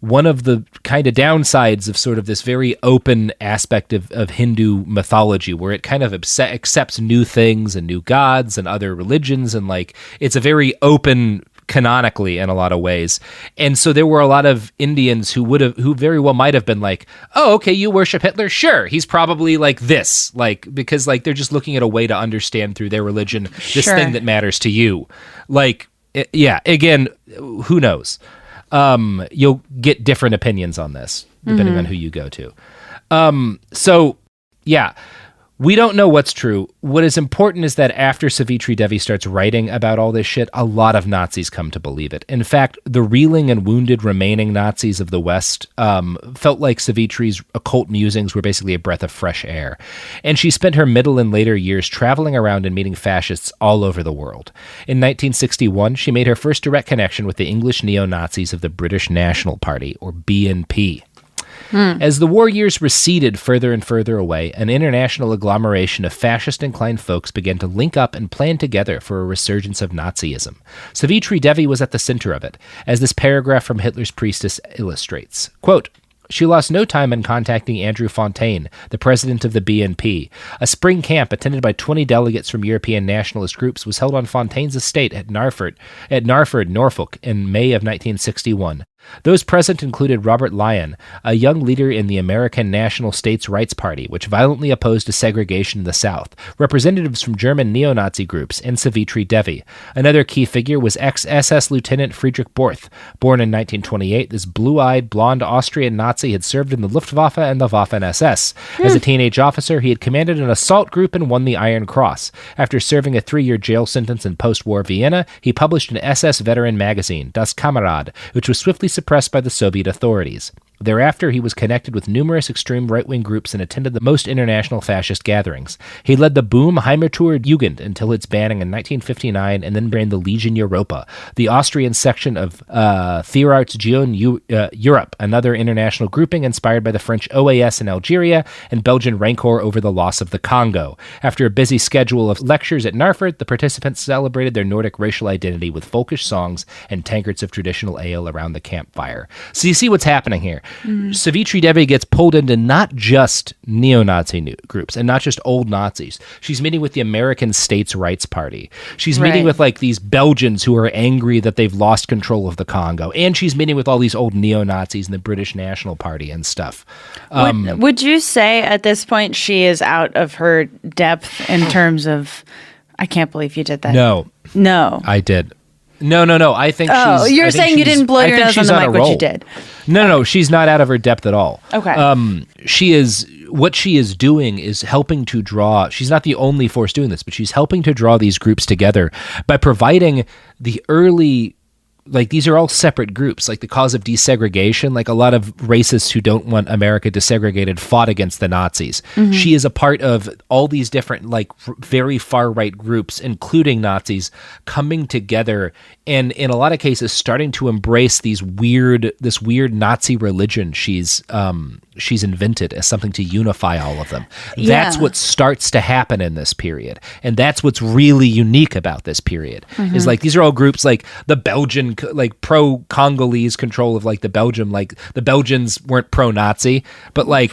one of the kind of downsides of sort of this very open aspect of Hindu mythology, where it kind of accepts new things and new gods and other religions, and like it's a very open canonically in a lot of ways. And so there were a lot of Indians who very well might have been like, oh, okay, you worship Hitler? Sure. He's probably like this, because they're just looking at a way to understand through their religion this thing that matters to you. Again, who knows? You'll get different opinions on this depending on who you go to. We don't know what's true. What is important is that after Savitri Devi starts writing about all this shit, a lot of Nazis come to believe it. In fact, the reeling and wounded remaining Nazis of the West felt like Savitri's occult musings were basically a breath of fresh air. And she spent her middle and later years traveling around and meeting fascists all over the world. In 1961, she made her first direct connection with the English neo-Nazis of the British National Party, or BNP. As the war years receded further and further away, an international agglomeration of fascist-inclined folks began to link up and plan together for a resurgence of Nazism. Savitri Devi was at the center of it, as this paragraph from Hitler's Priestess illustrates. Quote, "She lost no time in contacting Andrew Fontaine, the president of the BNP. A spring camp attended by 20 delegates from European nationalist groups was held on Fontaine's estate at Narford, Norfolk, in May of 1961. Those present included Robert Lyon, a young leader in the American National States Rights Party, which violently opposed segregation in the South, representatives from German neo-Nazi groups, and Savitri Devi. Another key figure was ex-SS Lieutenant Friedrich Borth. Born in 1928, this blue-eyed, blonde Austrian Nazi had served in the Luftwaffe and the Waffen-SS. As a teenage officer, he had commanded an assault group and won the Iron Cross. After serving a 3-year jail sentence in post-war Vienna, he published an SS veteran magazine, Das Kamerad, which was swiftly suppressed by the Soviet authorities. Thereafter, he was connected with numerous extreme right-wing groups and attended the most international fascist gatherings. He led the Boom Heimatur Jugend until its banning in 1959 and then ran the Legion Europa, the Austrian section of Vierartsgion Europe, another international grouping inspired by the French OAS in Algeria and Belgian Rancor over the loss of the Congo. After a busy schedule of lectures at Narford, the participants celebrated their Nordic racial identity with folkish songs and tankards of traditional ale around the campfire. So you see what's happening here. Savitri Devi gets pulled into not just neo-Nazi groups and not just old Nazis. She's meeting with the American States Rights Party. She's meeting with like these Belgians who are angry that they've lost control of the Congo. And she's meeting with all these old neo-Nazis in the British National Party and stuff. Would you say at this point she is out of her depth in terms of... I can't believe you did that. No. I did. No. I think she's... Oh, you're saying you didn't blow your nose on the mic, but you did. No, she's not out of her depth at all. Okay. What she is doing is helping to draw... She's not the only force doing this, but she's helping to draw these groups together by providing the early... Like, these are all separate groups. Like, the cause of desegregation, like, a lot of racists who don't want America desegregated fought against the Nazis. Mm-hmm. She is a part of all these different, like, very far-right groups, including Nazis, coming together and, in a lot of cases, starting to embrace this weird Nazi religion she's invented as something to unify all of them. Yeah. That's what starts to happen in this period. And that's what's really unique about this period. Mm-hmm. Is, like, these are all groups, like, the Belgian, like, pro-Congolese control of, like, the Belgium, like, the Belgians weren't pro-Nazi, but, like,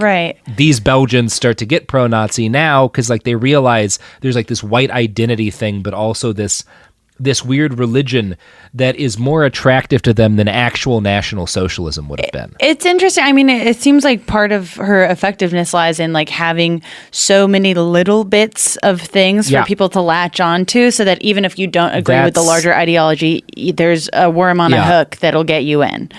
these Belgians start to get pro-Nazi now because, like, they realize there's, like, this white identity thing, but also this weird religion that is more attractive to them than actual National Socialism would have been. It's interesting. I mean, it seems like part of her effectiveness lies in like having so many little bits of things for people to latch on to so that even if you don't agree with the larger ideology, there's a worm on a hook that'll get you in.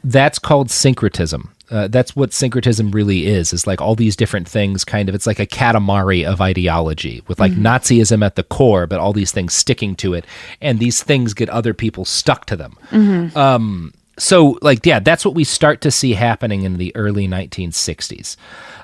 That's called syncretism. That's what syncretism really is like all these different things kind of, it's like a katamari of ideology with like Nazism at the core, but all these things sticking to it. And these things get other people stuck to them. Mm-hmm. So like, that's what we start to see happening in the early 1960s.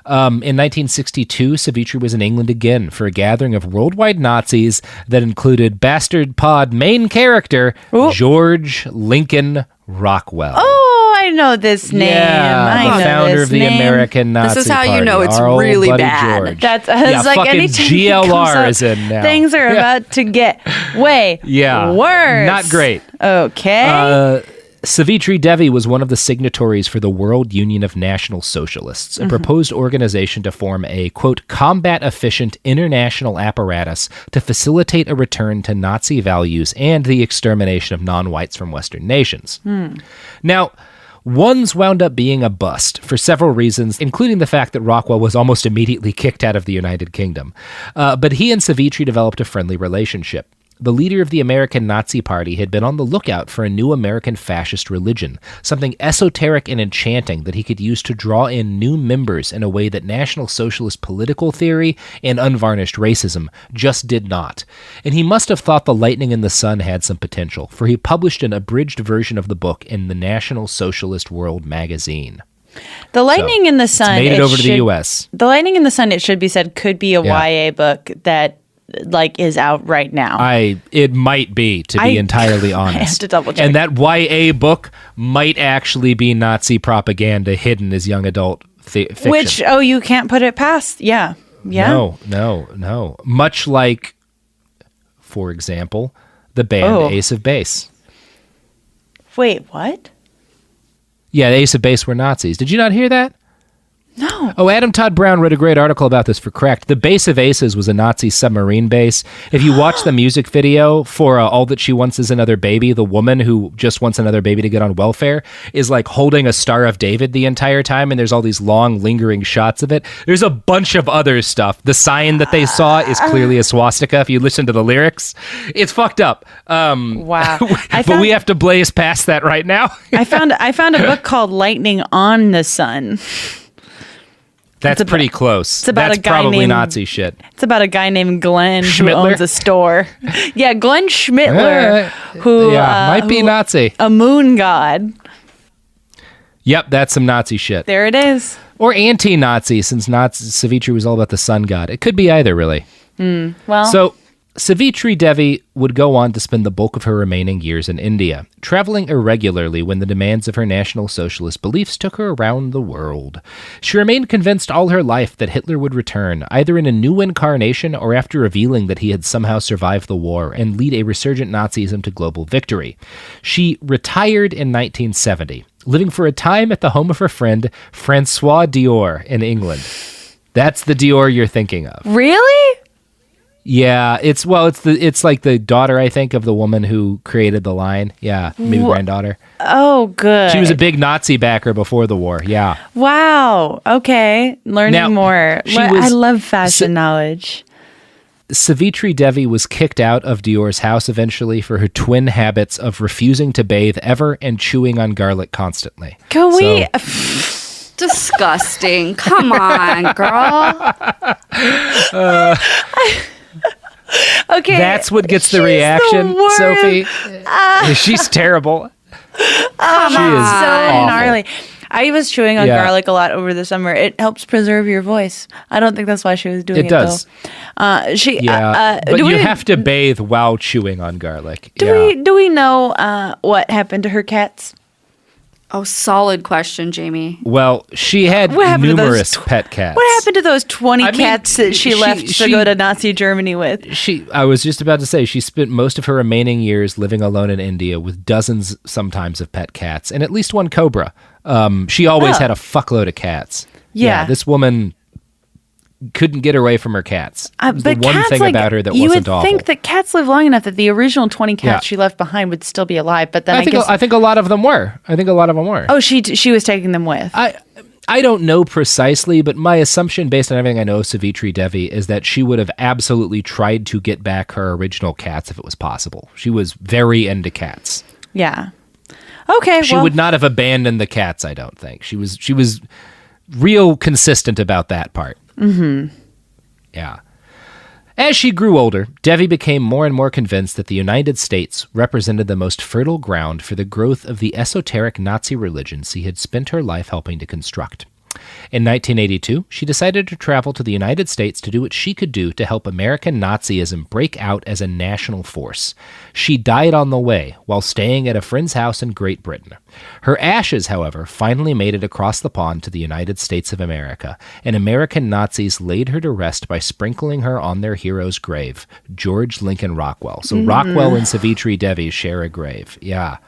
In 1962, Savitri was in England again for a gathering of worldwide Nazis that included Bastard Pod main character, George Lincoln Rockwell. Oh, I know this name. Yeah, the founder of the American Nazi Party. This is how you know it's really bad. George. That's like fucking GLR is in now. Things are about to get way worse. Not great. Okay. Savitri Devi was one of the signatories for the World Union of National Socialists, a proposed organization to form a, quote, combat-efficient international apparatus to facilitate a return to Nazi values and the extermination of non-whites from Western nations. Now, one's wound up being a bust for several reasons, including the fact that Rockwell was almost immediately kicked out of the United Kingdom. But he and Savitri developed a friendly relationship. The leader of the American Nazi Party had been on the lookout for a new American fascist religion, something esoteric and enchanting that he could use to draw in new members in a way that National Socialist political theory and unvarnished racism just did not. And he must have thought The Lightning in the Sun had some potential, for he published an abridged version of the book in the National Socialist World magazine. The Lightning in the Sun made it over to the U.S. The Lightning in the Sun, it should be said, could be a YA book that is out right now. It might be, to be entirely honest. I have to double check. And that YA book might actually be Nazi propaganda hidden as young adult fiction. Which, you can't put it past. Yeah. Yeah. No. Much like, for example, the band Ace of Base. Wait, what? Yeah, the Ace of Base were Nazis. Did you not hear that? No. Oh, Adam Todd Brown wrote a great article about this for Cracked. The base of Aces was a Nazi submarine base. If you watch the music video for All That She Wants Is Another Baby, the woman who just wants another baby to get on welfare is like holding a Star of David the entire time, and there's all these long, lingering shots of it. There's a bunch of other stuff. The sign that they saw is clearly a swastika if you listen to the lyrics. It's fucked up. Wow. But we have to blaze past that right now. I found a book called Lightning on the Sun. That's pretty close. It's about That's a guy probably named Nazi shit. It's about a guy named Glenn Schmittler? who owns a store. Yeah, Glenn Schmittler, who might be Nazi. A moon god. Yep, that's some Nazi shit. There it is. Or anti-Nazi, since Savitri was all about the sun god. It could be either, really. Well, so Savitri Devi would go on to spend the bulk of her remaining years in India, traveling irregularly when the demands of her National Socialist beliefs took her around the world. She remained convinced all her life that Hitler would return, either in a new incarnation or after revealing that he had somehow survived the war and lead a resurgent Nazism to global victory. She retired in 1970, living for a time at the home of her friend François Dior in England. That's the Dior you're thinking of. Really? Yeah, it's like the daughter, I think, of the woman who created the line. Yeah, maybe granddaughter. Oh, good. She was a big Nazi backer before the war. Yeah. Wow. Okay, learning more. I love fashion knowledge. Savitri Devi was kicked out of Dior's house eventually for her twin habits of refusing to bathe ever and chewing on garlic constantly. Can we? Disgusting. Come on, girl. Okay. That's what gets the reaction, Sophie. She's terrible. She is awful. Gnarly. I was chewing on garlic a lot over the summer. It helps preserve your voice. I don't think that's why she was doing it. It does. Though. But you have to bathe while chewing on garlic. Do we know what happened to her cats? Oh, solid question, Jamie. Well, she had numerous pet cats. What happened to those 20 cats that she left to go to Nazi Germany with? I was just about to say, she spent most of her remaining years living alone in India with dozens sometimes of pet cats and at least one cobra. She always had a fuckload of cats. Yeah. This woman couldn't get away from her cats. It was the one thing about her that wasn't awful. You would think that cats live long enough that the original 20 cats she left behind would still be alive, but then I think a lot of them were. Oh, she was taking them with. I don't know precisely, but my assumption based on everything I know of Savitri Devi is that she would have absolutely tried to get back her original cats if it was possible. She was very into cats. Yeah. Okay, She would not have abandoned the cats, I don't think. She was real consistent about that part. Mm-hmm. Yeah. As she grew older, Devi became more and more convinced that the United States represented the most fertile ground for the growth of the esoteric Nazi religion she had spent her life helping to construct. In 1982, she decided to travel to the United States to do what she could do to help American Nazism break out as a national force. She died on the way while staying at a friend's house in Great Britain. Her ashes, however, finally made it across the pond to the United States of America, and American Nazis laid her to rest by sprinkling her on their hero's grave, George Lincoln Rockwell. So Rockwell and Savitri Devi share a grave. Yeah.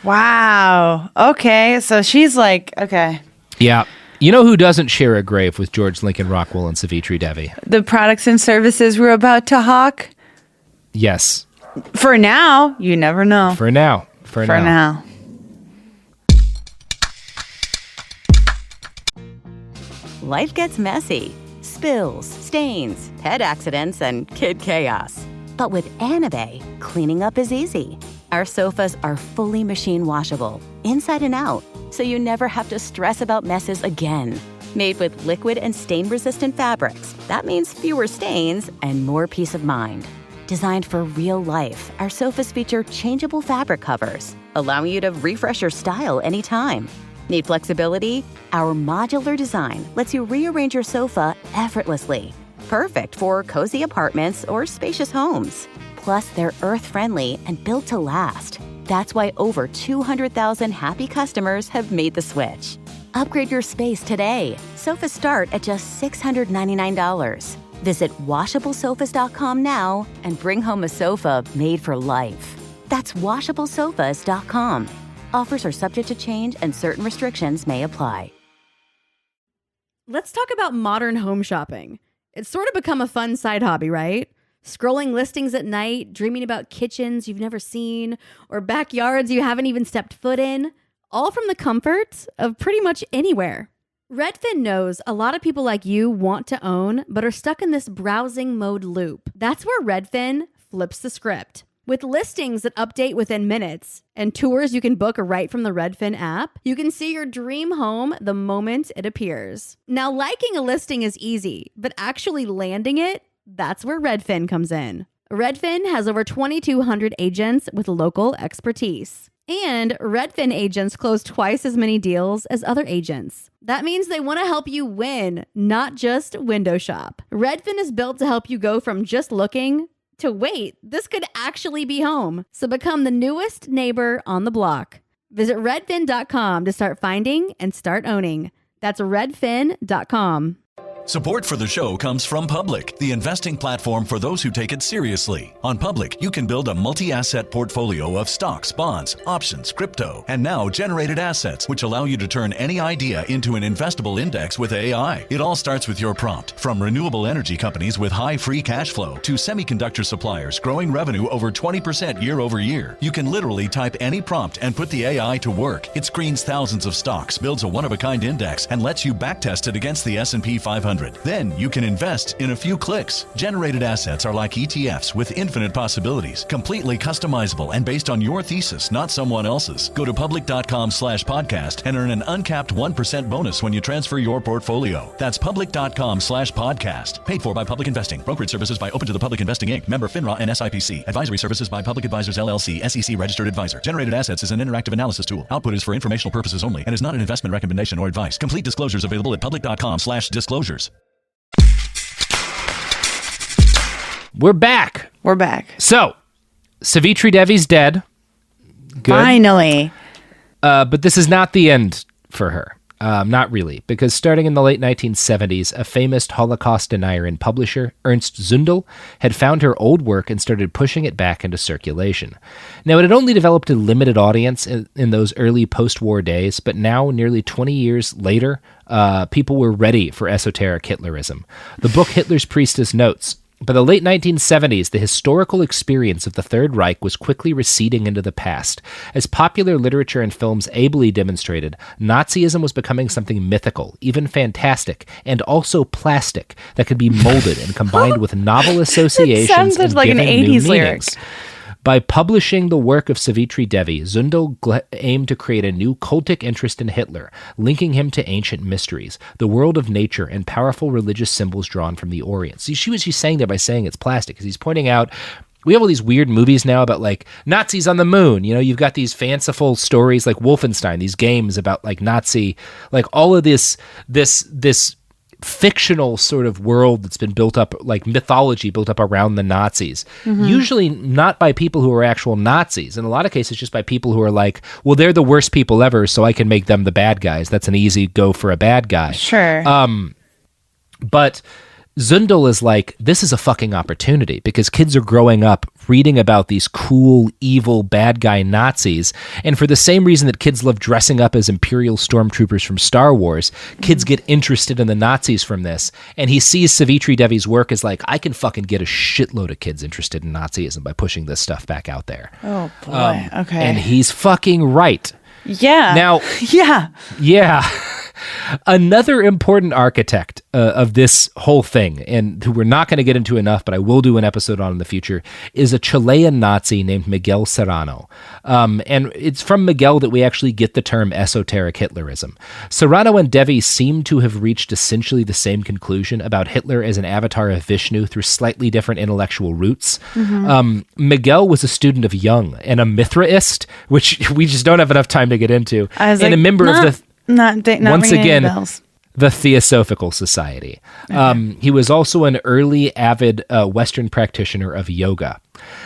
Wow. Okay, so she's like, okay. Yeah. You know who doesn't share a grave with George Lincoln Rockwell and Savitri Devi? The products and services we're about to hawk? Yes. For now, you never know. For now. Life gets messy. Spills, stains, pet accidents, and kid chaos. But with Anabay, cleaning up is easy. Our sofas are fully machine washable, inside and out, so you never have to stress about messes again. Made with liquid and stain-resistant fabrics, that means fewer stains and more peace of mind. Designed for real life, our sofas feature changeable fabric covers, allowing you to refresh your style anytime. Need flexibility? Our modular design lets you rearrange your sofa effortlessly. Perfect for cozy apartments or spacious homes. Plus, they're earth-friendly and built to last. That's why over 200,000 happy customers have made the switch. Upgrade your space today. Sofas start at just $699. Visit washablesofas.com now and bring home a sofa made for life. That's washablesofas.com. Offers are subject to change and certain restrictions may apply. Let's talk about modern home shopping. It's sort of become a fun side hobby, right? Scrolling listings at night, dreaming about kitchens you've never seen, or backyards you haven't even stepped foot in, all from the comfort of pretty much anywhere. Redfin knows a lot of people like you want to own, but are stuck in this browsing mode loop. That's where Redfin flips the script. With listings that update within minutes and tours you can book right from the Redfin app, you can see your dream home the moment it appears. Now, liking a listing is easy, but actually landing it, that's where Redfin comes in. Redfin has over 2,200 agents with local expertise. And Redfin agents close twice as many deals as other agents. That means they want to help you win, not just window shop. Redfin is built to help you go from just looking to wait, this could actually be home. So become the newest neighbor on the block. Visit redfin.com to start finding and start owning. That's redfin.com. Support for the show comes from Public, the investing platform for those who take it seriously. On Public, you can build a multi-asset portfolio of stocks, bonds, options, crypto, and now generated assets, which allow you to turn any idea into an investable index with AI. It all starts with your prompt. From renewable energy companies with high free cash flow to semiconductor suppliers growing revenue over 20% year over year, you can literally type any prompt and put the AI to work. It screens thousands of stocks, builds a one-of-a-kind index, and lets you backtest it against the S&P 500. Then you can invest in a few clicks. Generated assets are like ETFs with infinite possibilities, completely customizable and based on your thesis, not someone else's. Go to public.com/podcast and earn an uncapped 1% bonus when you transfer your portfolio. That's public.com/podcast. Paid for by Public Investing. Brokerage services by Open to the Public Investing Inc. Member FINRA and SIPC. Advisory services by Public Advisors LLC, SEC registered advisor. Generated assets is an interactive analysis tool. Output is for informational purposes only and is not an investment recommendation or advice. Complete disclosures available at public.com/disclosures. We're back. So, Savitri Devi's dead. Good. Finally. But this is not the end for her. Not really, because starting in the late 1970s, a famous Holocaust denier and publisher, Ernst Zundel, had found her old work and started pushing it back into circulation. Now, it had only developed a limited audience in those early post-war days, but now, nearly 20 years later, people were ready for esoteric Hitlerism. The book Hitler's Priestess notes, by the late 1970s, the historical experience of the Third Reich was quickly receding into the past. As popular literature and films ably demonstrated, Nazism was becoming something mythical, even fantastic, and also plastic that could be molded and combined with novel associations and like given an new 80s meanings. By publishing the work of Savitri Devi, Zundel aimed to create a new cultic interest in Hitler, linking him to ancient mysteries, the world of nature, and powerful religious symbols drawn from the Orient. See, she's saying there by saying it's plastic, because he's pointing out we have all these weird movies now about like Nazis on the moon. You know, you've got these fanciful stories like Wolfenstein, these games about like Nazi, like all of this fictional sort of world that's been built up, like mythology built up around the Nazis, usually not by people who are actual Nazis. In a lot of cases, just by people who are like, well, they're the worst people ever, so I can make them the bad guys. That's an easy go for a bad guy. Sure. But Zundel is like, this is a fucking opportunity because kids are growing up reading about these cool, evil, bad guy Nazis. And for the same reason that kids love dressing up as Imperial stormtroopers from Star Wars, kids get interested in the Nazis from this. And he sees Savitri Devi's work as like, I can fucking get a shitload of kids interested in Nazism by pushing this stuff back out there. Oh, boy. Okay. And he's fucking right. Yeah. Now, yeah. Another important architect of this whole thing, and who we're not going to get into enough, but I will do an episode on in the future, is a Chilean Nazi named Miguel Serrano. And it's from Miguel that we actually get the term esoteric Hitlerism. Serrano and Devi seem to have reached essentially the same conclusion about Hitler as an avatar of Vishnu through slightly different intellectual roots. Miguel was a student of Jung and a Mithraist, which we just don't have enough time to get into, and a member of the... Not once again, bells. the Theosophical Society. He was also an early avid Western practitioner of yoga.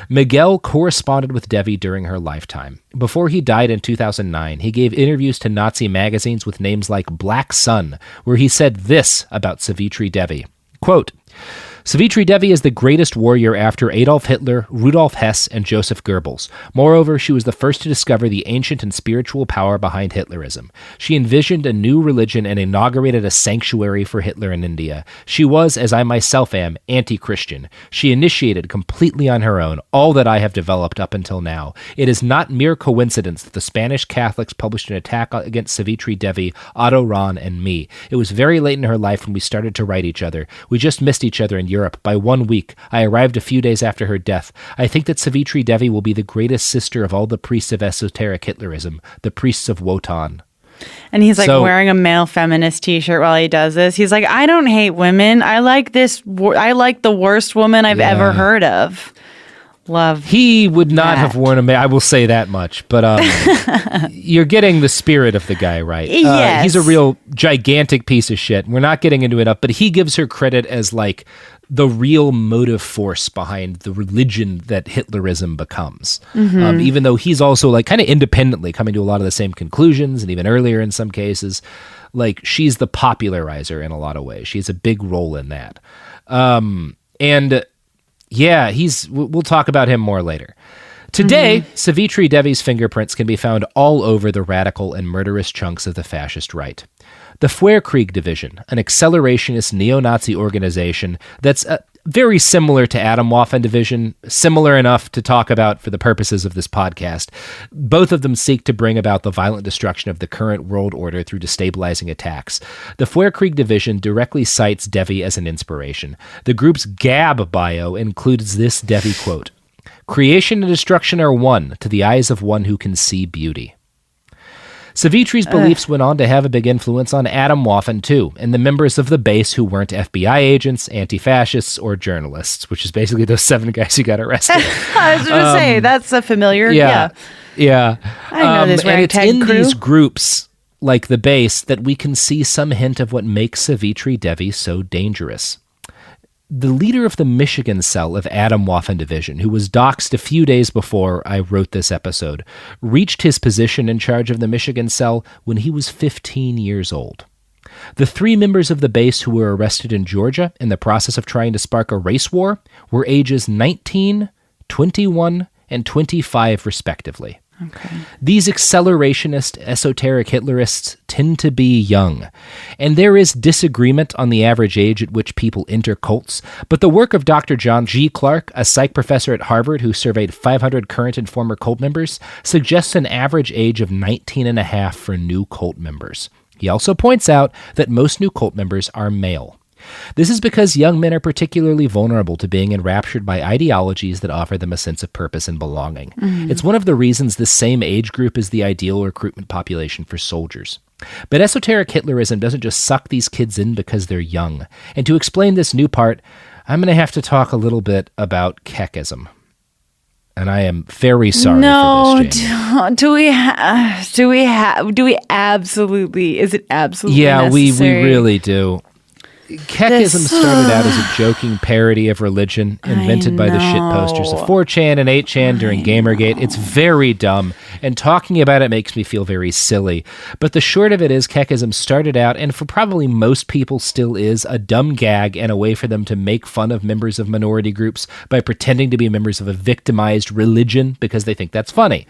Miguel corresponded with Devi during her lifetime. Before he died in 2009, he gave interviews to Nazi magazines with names like Black Sun, where he said this about Savitri Devi, quote, Savitri Devi is the greatest warrior after Adolf Hitler, Rudolf Hess, and Joseph Goebbels. Moreover, she was the first to discover the ancient and spiritual power behind Hitlerism. She envisioned a new religion and inaugurated a sanctuary for Hitler in India. She was, as I myself am, anti-Christian. She initiated completely on her own all that I have developed up until now. It is not mere coincidence that the Spanish Catholics published an attack against Savitri Devi, Otto Rahn, and me. It was very late in her life when we started to write each other. We just missed each other in Europe by 1 week. I arrived a few days after her death. I think that Savitri Devi will be the greatest sister of all the priests of esoteric Hitlerism, the priests of Wotan. And he's wearing a male feminist t-shirt while he does this. He's like, I don't hate women. I like the worst woman I've ever heard of. Love. He would not have worn a I will say that much, but you're getting the spirit of the guy right. Yes. He's a real gigantic piece of shit. We're not getting into it up, but he gives her credit as like the real motive force behind the religion that Hitlerism becomes. Even though he's also like kind of independently coming to a lot of the same conclusions, and even earlier in some cases, like she's the popularizer in a lot of ways. She has a big role in that. Yeah, we'll talk about him more later. Today, Savitri Devi's fingerprints can be found all over the radical and murderous chunks of the fascist right. The Feuerkrieg Division, an accelerationist neo-Nazi organization that's very similar to Atomwaffen Division, similar enough to talk about for the purposes of this podcast. Both of them seek to bring about the violent destruction of the current world order through destabilizing attacks. The Feuerkrieg Division directly cites Devi as an inspiration. The group's Gab bio includes this Devi quote, "Creation and destruction are one to the eyes of one who can see beauty." Savitri's beliefs went on to have a big influence on Atomwaffen too, and the members of the base who weren't FBI agents, anti-fascists, or journalists, which is basically those 7 guys who got arrested. I was going to say, that's a familiar, Yeah. I know this and it's ragtag in crew. these groups, like the base, that we can see some hint of what makes Savitri Devi so dangerous. The leader of the Michigan cell of Atomwaffen Division, who was doxxed a few days before I wrote this episode, reached his position in charge of the Michigan cell when he was 15 years old. The 3 members of the base who were arrested in Georgia in the process of trying to spark a race war were ages 19, 21, and 25, respectively. Okay. These accelerationist, esoteric Hitlerists tend to be young, and there is disagreement on the average age at which people enter cults, but the work of Dr. John G. Clark, a psych professor at Harvard who surveyed 500 current and former cult members, suggests an average age of 19 and a half for new cult members. He also points out that most new cult members are male. This is because young men are particularly vulnerable to being enraptured by ideologies that offer them a sense of purpose and belonging. It's one of the reasons this same age group is the ideal recruitment population for soldiers. But esoteric Hitlerism doesn't just suck these kids in because they're young. And to explain this new part, I'm going to have to talk a little bit about Kekism. And I am very sorry for this, Jamie. Do we absolutely, is it absolutely we necessary? really do. Kekism started out as a joking parody of religion invented by the shitposters of 4chan and 8chan during Gamergate. It's very dumb, and talking about it makes me feel very silly. But the short of it is, Kekism started out, and for probably most people still is, a dumb gag and a way for them to make fun of members of minority groups by pretending to be members of a victimized religion because they think that's funny.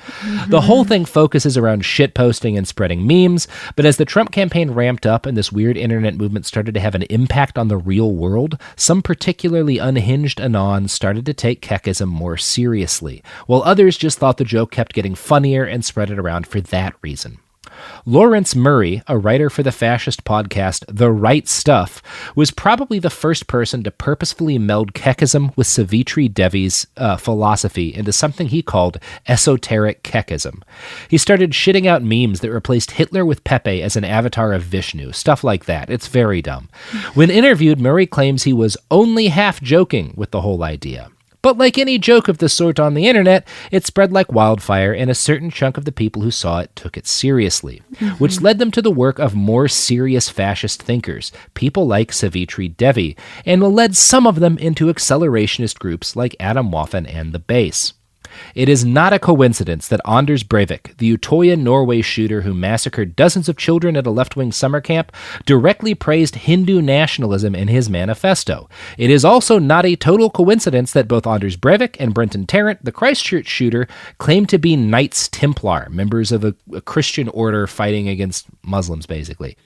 The whole thing focuses around shitposting and spreading memes, but as the Trump campaign ramped up and this weird internet movement started to have an impact on the real world, some particularly unhinged Anons started to take Kekism more seriously, while others just thought the joke kept getting funnier and spread it around for that reason. Lawrence Murray, a writer for the fascist podcast The Right Stuff, was probably the first person to purposefully meld Kekism with Savitri Devi's philosophy into something he called esoteric Kekism. He started shitting out memes that replaced Hitler with Pepe as an avatar of Vishnu, stuff like that. It's very dumb. When interviewed, Murray claims he was only half joking with the whole idea. But like any joke of the sort on the internet, it spread like wildfire, and a certain chunk of the people who saw it took it seriously, which led them to the work of more serious fascist thinkers, people like Savitri Devi, and led some of them into accelerationist groups like Adam Waffen and the Base. It is not a coincidence that Anders Breivik, the Utoya, Norway shooter who massacred dozens of children at a left-wing summer camp, directly praised Hindu nationalism in his manifesto. It is also not a total coincidence that both Anders Breivik and Brenton Tarrant, the Christchurch shooter, claim to be Knights Templar, members of a Christian order fighting against Muslims, basically.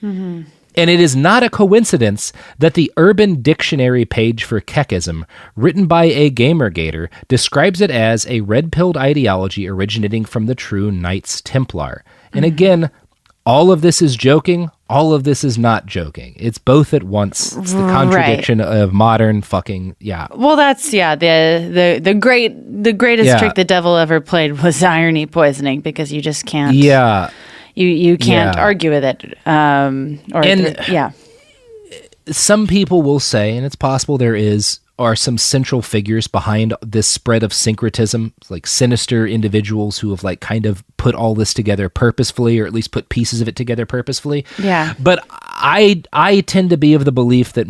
And it is not a coincidence that the Urban Dictionary page for Kekism, written by a Gamergator, describes it as a red-pilled ideology originating from the true Knights Templar. And again, all of this is joking, all of this is not joking. It's both at once. It's the contradiction of modern fucking, Well, that's, the greatest trick the devil ever played was irony poisoning, because you just can't. Yeah. You can't argue with it. Some people will say, and it's possible there are some central figures behind this spread of syncretism, like sinister individuals who have like kind of put all this together purposefully, or at least put pieces of it together purposefully. Yeah. But I tend to be of the belief that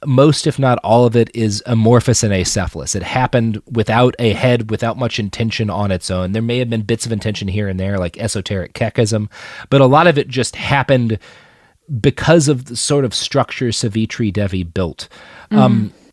most, if not all of it, is amorphous and acephalous. It happened without a head, without much intention on its own. There may have been bits of intention here and there, like esoteric Kekism, but a lot of it just happened because of the sort of structure Savitri Devi built.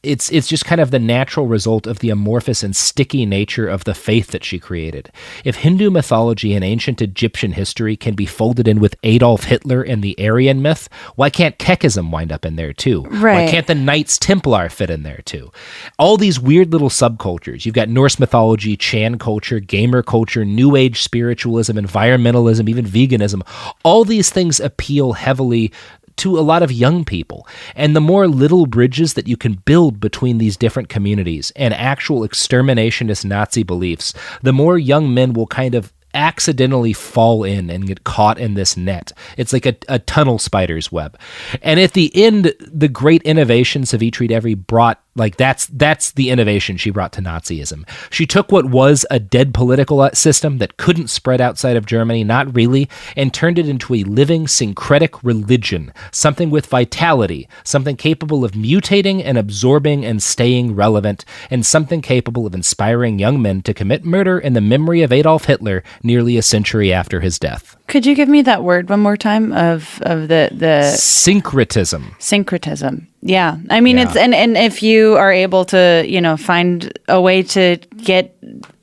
It's just kind of the natural result of the amorphous and sticky nature of the faith that she created. If Hindu mythology and ancient Egyptian history can be folded in with Adolf Hitler and the Aryan myth, why can't Kekism wind up in there too? Right. Why can't the Knights Templar fit in there too? All these weird little subcultures. You've got Norse mythology, Chan culture, gamer culture, New Age spiritualism, environmentalism, even veganism. All these things appeal heavily to a lot of young people. And the more little bridges that you can build between these different communities and actual exterminationist Nazi beliefs, the more young men will kind of accidentally fall in and get caught in this net. It's like a tunnel spider's web. And at the end, the great innovation Savitri Devi brought, like that's the innovation she brought to Nazism. She took what was a dead political system that couldn't spread outside of Germany, not really, and turned it into a living syncretic religion, something with vitality, something capable of mutating and absorbing and staying relevant, and something capable of inspiring young men to commit murder in the memory of Adolf Hitler nearly a century after his death. Could you give me that word one more time of the syncretism? Syncretism. Yeah. I mean, it's, and if you are able to, find a way to get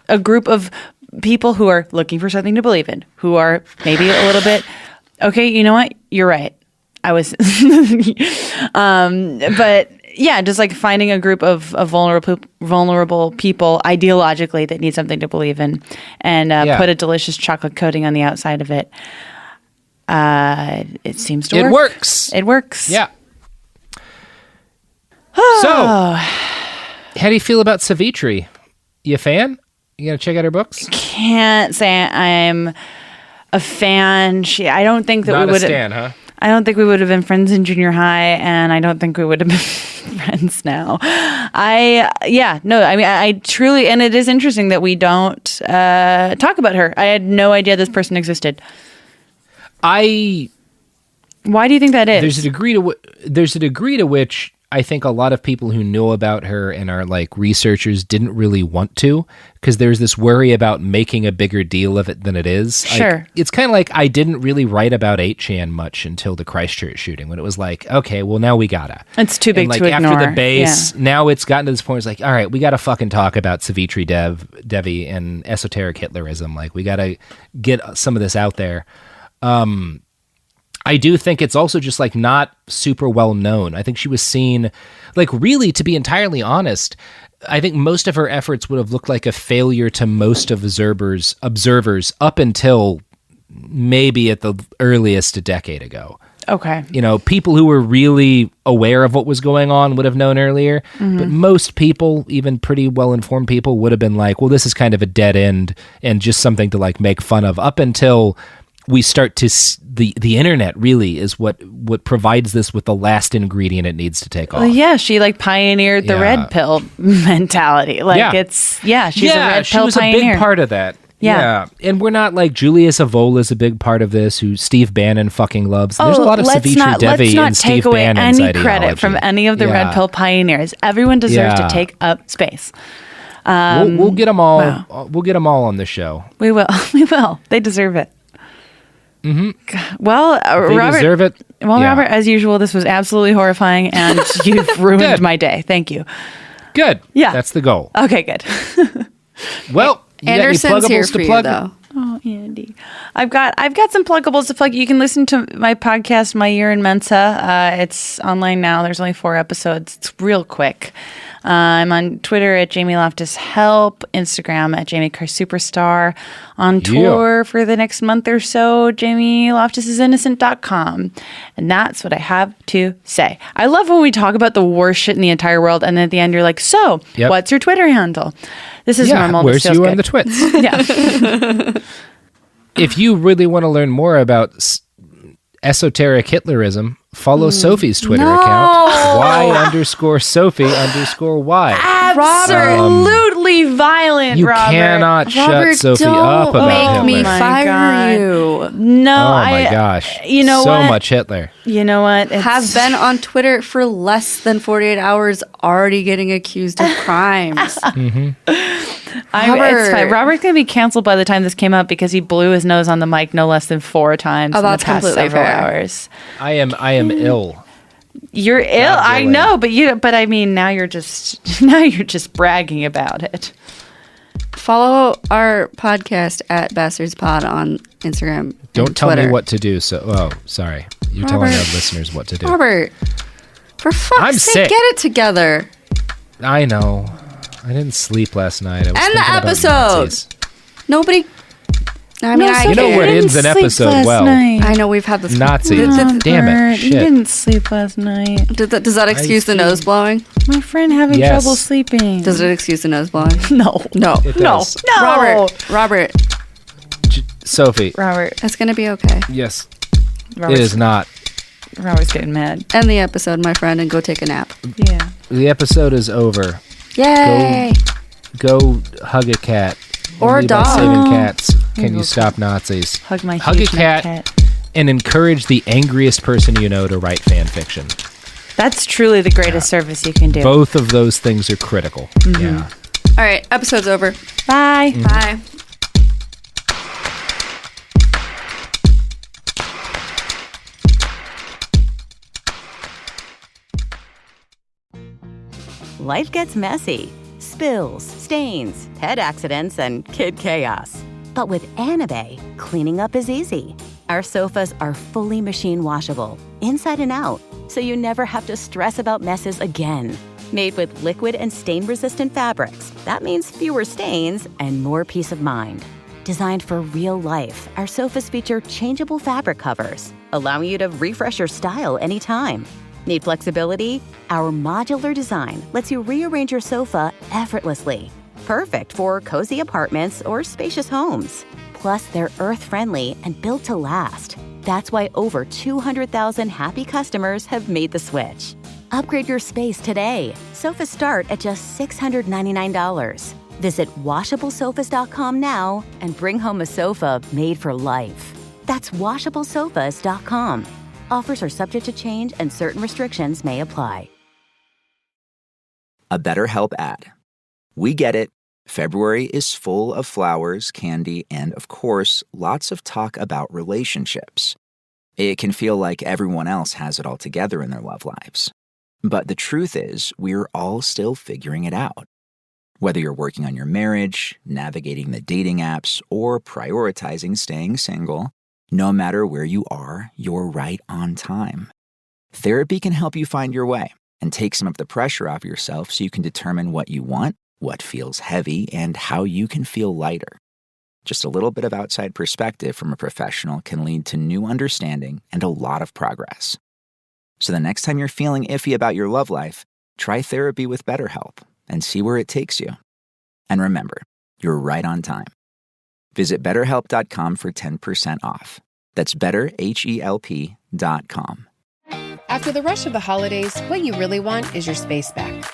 a group of people who are looking for something to believe in, who are maybe a little bit, okay, you know what? You're right. I was, but yeah, just like finding a group of vulnerable people ideologically that need something to believe in, and put a delicious chocolate coating on the outside of it. It seems to work. It works. It works. Yeah. So, how do you feel about Savitri? You a fan? You gonna check out her books? Can't say I'm a fan. I don't think that Not we would. Not a stan, huh? I don't think we would have been friends in junior high, and I don't think we would have been friends now. I truly, and it is interesting that we don't talk about her. I had no idea this person existed. Why do you think that is? There's a degree to which I think a lot of people who know about her and are like researchers didn't really want to, because there's this worry about making a bigger deal of it than it is. Sure. Like, it's kind of like I didn't really write about 8chan much until the Christchurch shooting, when it was like, okay, well now we gotta. It's too big to ignore. After the base, now it's gotten to this point, it's like, all right, we gotta fucking talk about Savitri Devi and esoteric Hitlerism. Like, we gotta get some of this out there. I do think it's also just like not super well known. I think she was seen, like, really, to be entirely honest, I think most of her efforts would have looked like a failure to most of observers up until maybe at the earliest a decade ago. Okay. People who were really aware of what was going on would have known earlier, but most people, even pretty well-informed people, would have been like, well, this is kind of a dead end and just something to like make fun of up until we start to the internet really is what provides this with the last ingredient it needs to take off. Well, yeah, she like pioneered the red pill mentality. Like she's a red pill she was pioneer. a big part of that. Yeah. And we're not like Julia Savola is a big part of this, who Steve Bannon fucking loves. There's a lot of Savitri Devi and Steve Bannon's Let's not take away any credit from any of the red pill pioneers. Everyone deserves to take up space. We'll get them all. Wow. We'll get them all on the show. We will. We will. They deserve it. Mm-hmm. Well, Robert, deserve it. Well, Robert, as usual, this was absolutely horrifying, and you've ruined my day. Thank you. Good. Yeah, that's the goal. Okay, good. Well, Anderson's here for you, though. Oh, Andy, I've got some pluggables to plug. You can listen to my podcast, My Year in Mensa. It's online now. There's only 4 episodes. It's real quick. I'm on Twitter at Jamie Loftus Help, Instagram at Jamie Carr Superstar, on tour for the next month or so, JamieLoftusIsInnocent.com. And that's what I have to say. I love when we talk about the worst shit in the entire world, and then at the end you're like, so, what's your Twitter handle? This is normal. Where's you on the twits? Yeah. If you really want to learn more about esoteric Hitlerism, follow Sophie's Twitter account, Y_Sophie_Y. Absolutely violent, you Robert. cannot Robert, shut Sophie up about make Hitler. me fire you. No, oh my gosh. You know so what? much Hitler. You know what? Have been on Twitter for less than 48 hours, already getting accused of crimes. Mm-hmm. It's fine. Robert's going to be canceled by the time this came out because he blew his nose on the mic no less than 4 times in the past several hours. I am ill. You're ill. I know, but I mean, now you're just bragging about it. Follow our podcast at Bastards Pod on Instagram. Don't tell Twitter. me what to do. Sorry. You're telling our listeners what to do. Robert, for fuck's sake, get it together. I know. I didn't sleep last night. I was End the thinking about episode. Nazis. Nobody. I mean, you know what ends an episode well? Night. I know we've had this. Nazis. Damn it. Shit. You didn't sleep last night. Does that excuse the nose blowing? My friend having trouble sleeping. Does it excuse the nose blowing? No. It does. No. Robert. Sophie. Robert. It's going to be okay. Yes. It is not. Robert's getting mad. End the episode, my friend, and go take a nap. Yeah. The episode is over. Yay. Go hug a cat. Or a dog. Saving cats. Can you stop Nazis? Hug a cat and encourage the angriest person you know to write fan fiction. That's truly the greatest service you can do. Both of those things are critical. Mm-hmm. Yeah. All right, episode's over. Bye. Mm-hmm. Bye. Life gets messy. Spills, stains, pet accidents, and kid chaos. But with Anabay, cleaning up is easy. Our sofas are fully machine washable, inside and out, so you never have to stress about messes again. Made with liquid and stain-resistant fabrics, that means fewer stains and more peace of mind. Designed for real life, our sofas feature changeable fabric covers, allowing you to refresh your style anytime. Need flexibility? Our modular design lets you rearrange your sofa effortlessly. Perfect for cozy apartments or spacious homes. Plus, they're earth-friendly and built to last. That's why over 200,000 happy customers have made the switch. Upgrade your space today. Sofas start at just $699. Visit washablesofas.com now and bring home a sofa made for life. That's washablesofas.com. Offers are subject to change and certain restrictions may apply. A BetterHelp ad. We get it. February is full of flowers, candy, and, of course, lots of talk about relationships. It can feel like everyone else has it all together in their love lives. But the truth is, we're all still figuring it out. Whether you're working on your marriage, navigating the dating apps, or prioritizing staying single, no matter where you are, you're right on time. Therapy can help you find your way and take some of the pressure off yourself so you can determine what you want, what feels heavy, and how you can feel lighter. Just a little bit of outside perspective from a professional can lead to new understanding and a lot of progress. So the next time you're feeling iffy about your love life, try therapy with BetterHelp and see where it takes you. And remember, you're right on time. Visit BetterHelp.com for 10% off. That's betterhelp.com. After the rush of the holidays, what you really want is your space back.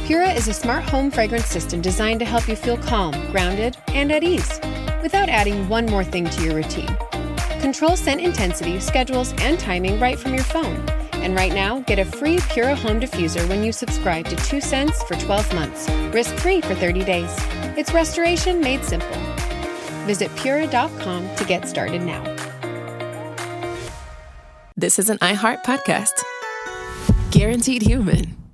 Pura is a smart home fragrance system designed to help you feel calm, grounded, and at ease, without adding one more thing to your routine. Control scent intensity, schedules, and timing right from your phone. And right now, get a free Pura home diffuser when you subscribe to 2 cents for 12 months, risk-free for 30 days. It's restoration made simple. Visit Pura.com to get started now. This is an iHeart podcast. Guaranteed Human.